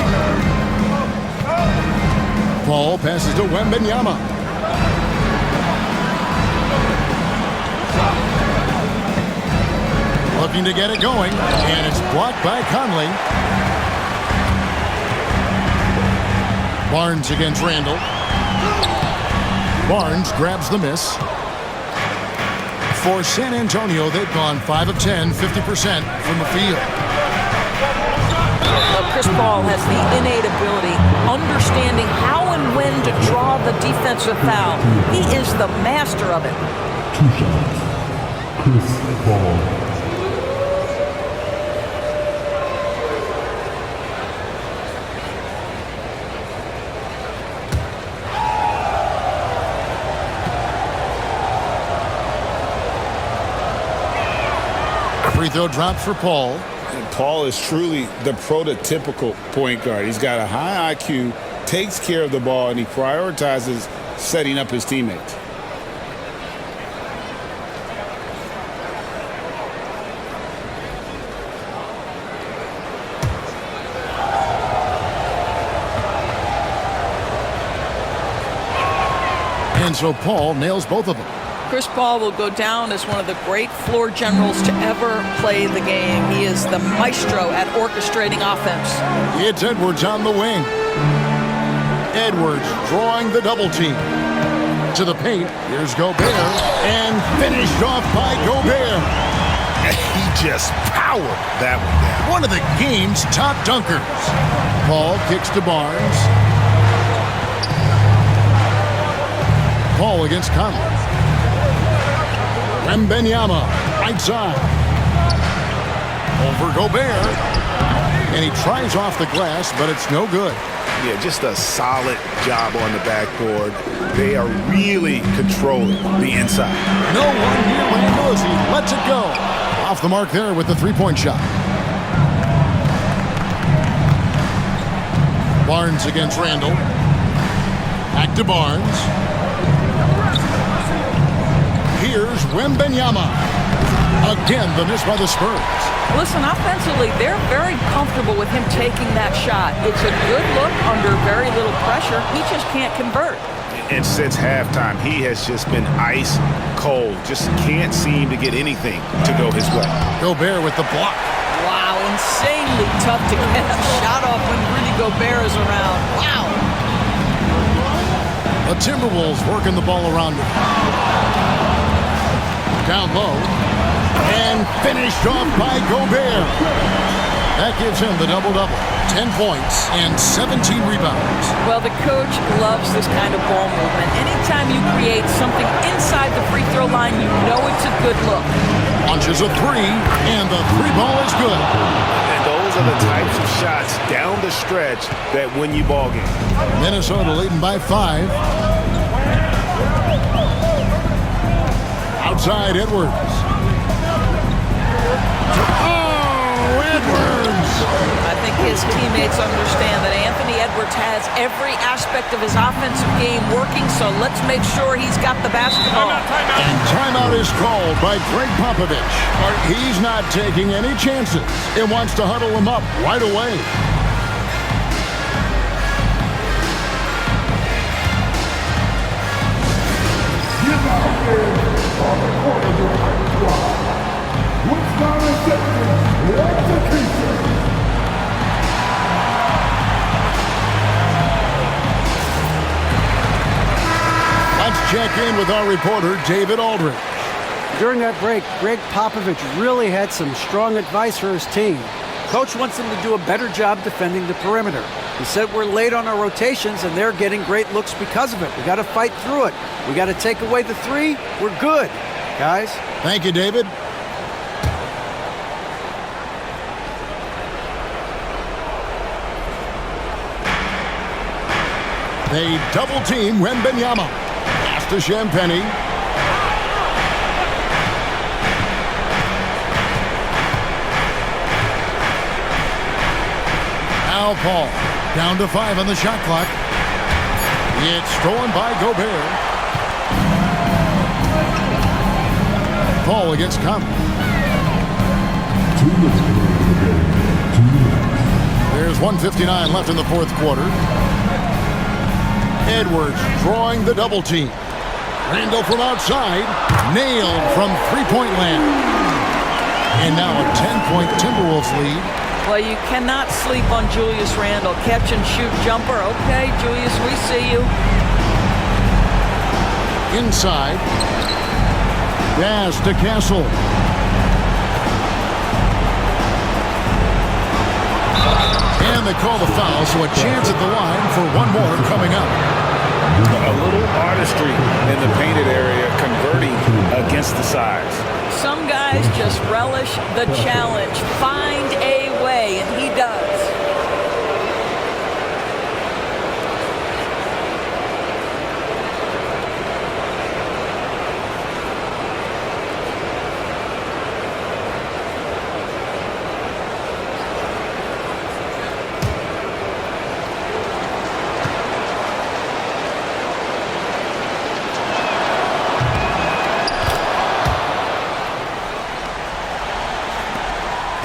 Paul passes to Wembanyama. Looking to get it going, and it's blocked by Conley. Barnes against Randle. Barnes grabs the miss. For San Antonio, they've gone 5 of 10, 50% from the field. Chris Paul has the innate ability, understanding how and when to draw the defensive foul. He is the master of it. 2 shots. Chris Paul. Free throw drops for Paul. And Paul is truly the prototypical point guard. He's got a high IQ, takes care of the ball, and he prioritizes setting up his teammates. And so Paul nails both of them. Chris Paul will go down as one of the great floor generals to ever play the game. He is the maestro at orchestrating offense. It's Edwards on the wing. Edwards drawing the double team. To the paint, here's Gobert, and finished off by Gobert. He just powered that one down. One of the game's top dunkers. Paul kicks to Barnes. Paul against Conley. Wembanyama, right side. Over Gobert. And he tries off the glass, but it's no good. Yeah, just a solid job on the backboard. They are really controlling the inside. No one here when he knows he lets it go. Off the mark there with the three-point shot. Barnes against Randall. Back to Barnes. Here's Wembanyama. Again, the miss by the Spurs. Listen, offensively, they're very comfortable with him taking that shot. It's a good look under very little pressure. He just can't convert. And since halftime, he has just been ice cold. Just can't seem to get anything to go his way. Gobert with the block. Wow, insanely tough to get a shot off when Rudy Gobert is around. Wow. The Timberwolves working the ball around him. Down low. And finished off by Gobert. That gives him the double-double. 10 points and 17 rebounds. Well, the coach loves this kind of ball movement. Anytime you create something inside the free throw line, you know it's a good look. Launches a three, and the three ball is good. And those are the types of shots down the stretch that win you ball games. Minnesota leading by 5. Outside Edwards. Oh, Edwards! I think his teammates understand that Anthony Edwards has every aspect of his offensive game working, so let's make sure he's got the basketball. And timeout is called by Greg Popovich. He's not taking any chances. It wants to huddle him up right away. Let's check in with our reporter, David Aldridge. During that break, Greg Popovich really had some strong advice for his team. Coach wants them to do a better job defending the perimeter. He said we're late on our rotations and they're getting great looks because of it. We got to fight through it. We got to take away the three. We're good, guys. Thank you, David. They double team Wembanyama. Pass to Champagny. Now Paul. Down to 5 on the shot clock. It's stolen by Gobert. Paul against Conley. There's 1:59 left in the fourth quarter. Edwards drawing the double team. Randall from outside. Nailed from three-point land. And now a 10-point Timberwolves lead. Well, you cannot sleep on Julius Randle. Catch and shoot jumper. Okay, Julius, we see you. Inside. Pass to Castle. And they call the foul, so a chance at the line for one more coming up. A little artistry in the painted area, converting against the size. Some guys just relish the challenge. Find a way, and he does.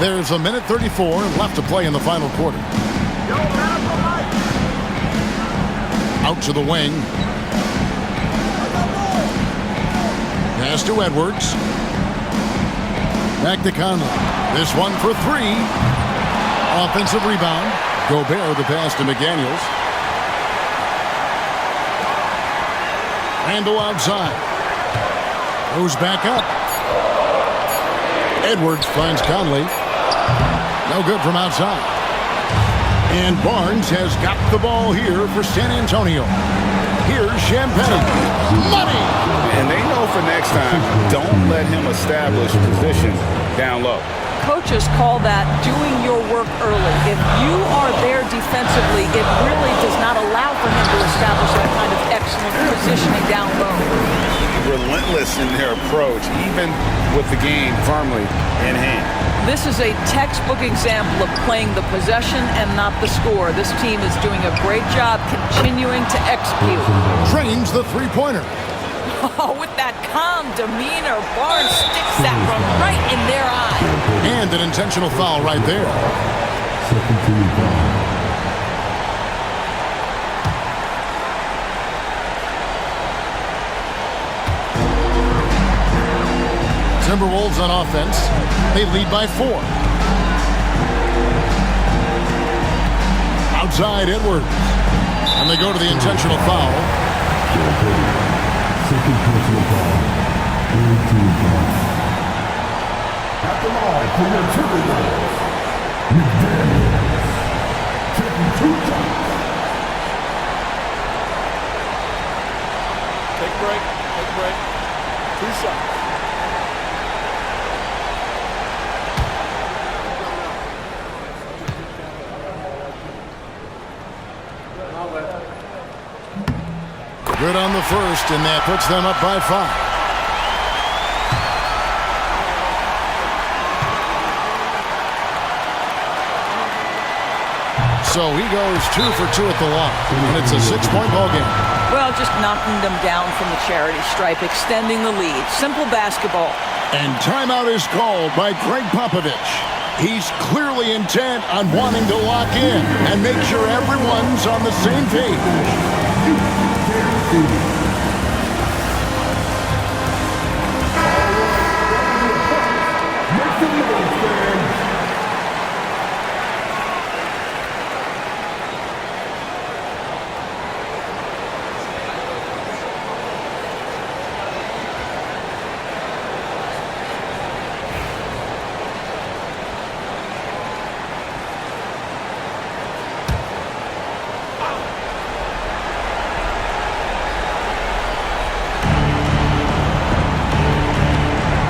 There's a minute 34 left to play in the final quarter. Out to the wing. Pass to Edwards. Back to Conley. This one for three. Offensive rebound. Gobert the pass to McDaniels. Randall outside. Goes back up. Edwards finds Conley. No good from outside. And Barnes has got the ball here for San Antonio. Here's Champagne. Money! And they know for next time, don't let him establish position down low. Coaches call that doing your work early. If you are there defensively, it really does not allow for him to establish that kind of excellent positioning down low. Relentless in their approach, even with the game firmly in hand. This is a textbook example of playing the possession and not the score. This team is doing a great job continuing to execute. Drains the three-pointer. Oh, with that calm demeanor, Barnes sticks that one right in their eye. And an intentional foul right there. Second team foul. Timberwolves on offense. They lead by 4. Outside Edwards. And they go to the intentional foul. Second personal foul. Third team foul. At the line for your Timberwolves, Nbahighlights, taking 2 shots. Take a break. Take a break. 2 shots. Good on the first, and that puts them up by 5. So he goes 2 for 2 at the line, and it's a 6-point ball game. Well, just knocking them down from the charity stripe, extending the lead. Simple basketball. And timeout is called by Greg Popovich. He's clearly intent on wanting to lock in and make sure everyone's on the same page.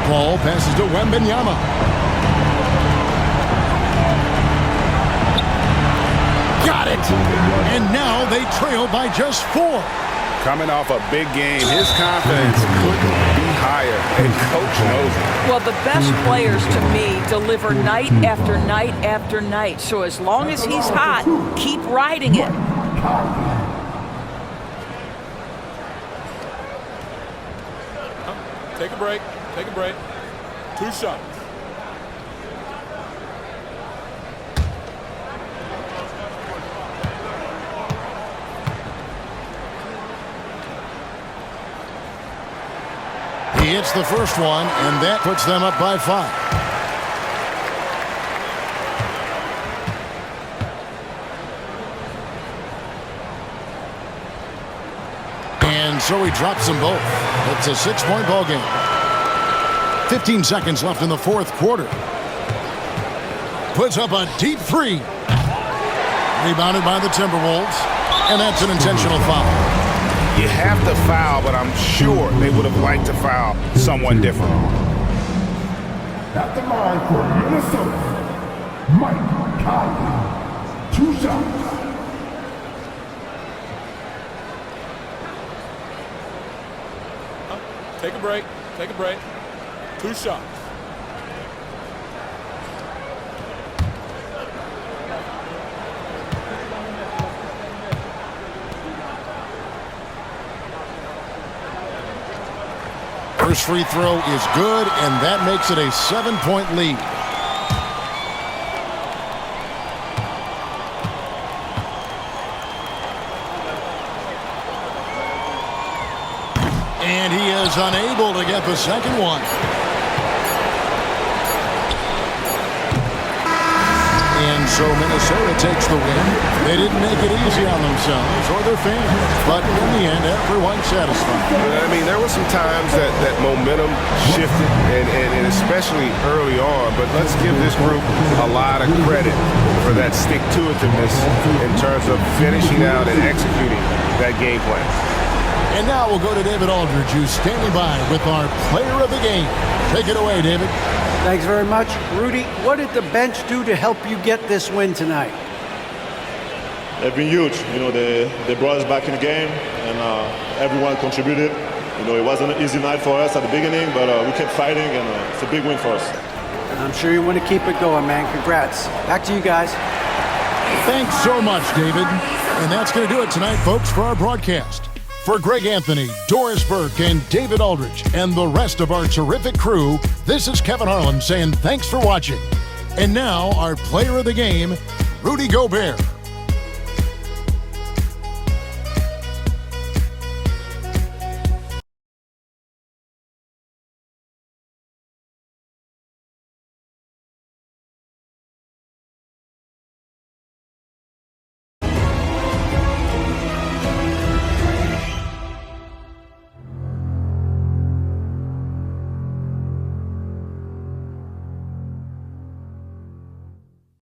Ball passes to Wembanyama. Got it! And now they trail by just 4. Coming off a big game, his confidence couldn't be higher, and coach knows it. Well, the best players to me deliver night after night after night. So as long as he's hot, keep riding it. Take a break. Take a break. 2 shots. He hits the first one, and that puts them up by 5. And so he drops them both. It's a 6-point ball game. 15 seconds left in the 4th quarter. Puts up a deep 3. Rebounded by the Timberwolves. And that's an intentional foul. You have to foul, but I'm sure they would have liked to foul someone different. At the line for Minnesota, Conley, 2 shots. Take a break. Take a break. 2 shots. First free throw is good, and that makes it a 7-point lead. And he is unable to get the second one. And so Minnesota takes the win. They didn't make it easy on themselves or their fans, but in the end, everyone's satisfied. I mean, there were some times that momentum shifted, and especially early on, but let's give this group a lot of credit for that stick-to-itiveness in terms of finishing out and executing that game plan. And now we'll go to David Aldridge, who's standing by with our player of the game. Take it away, David. Thanks very much. Rudy, what did the bench do to help you get this win tonight? They've been huge. They brought us back in the game, and everyone contributed. It wasn't an easy night for us at the beginning, but we kept fighting, and it's a big win for us. I'm sure you want to keep it going, man. Congrats. Back to you guys. Thanks so much, David. And that's going to do it tonight, folks, for our broadcast. For Greg Anthony, Doris Burke, and David Aldridge, and the rest of our terrific crew, this is Kevin Harlan saying thanks for watching. And now, our player of the game, Rudy Gobert.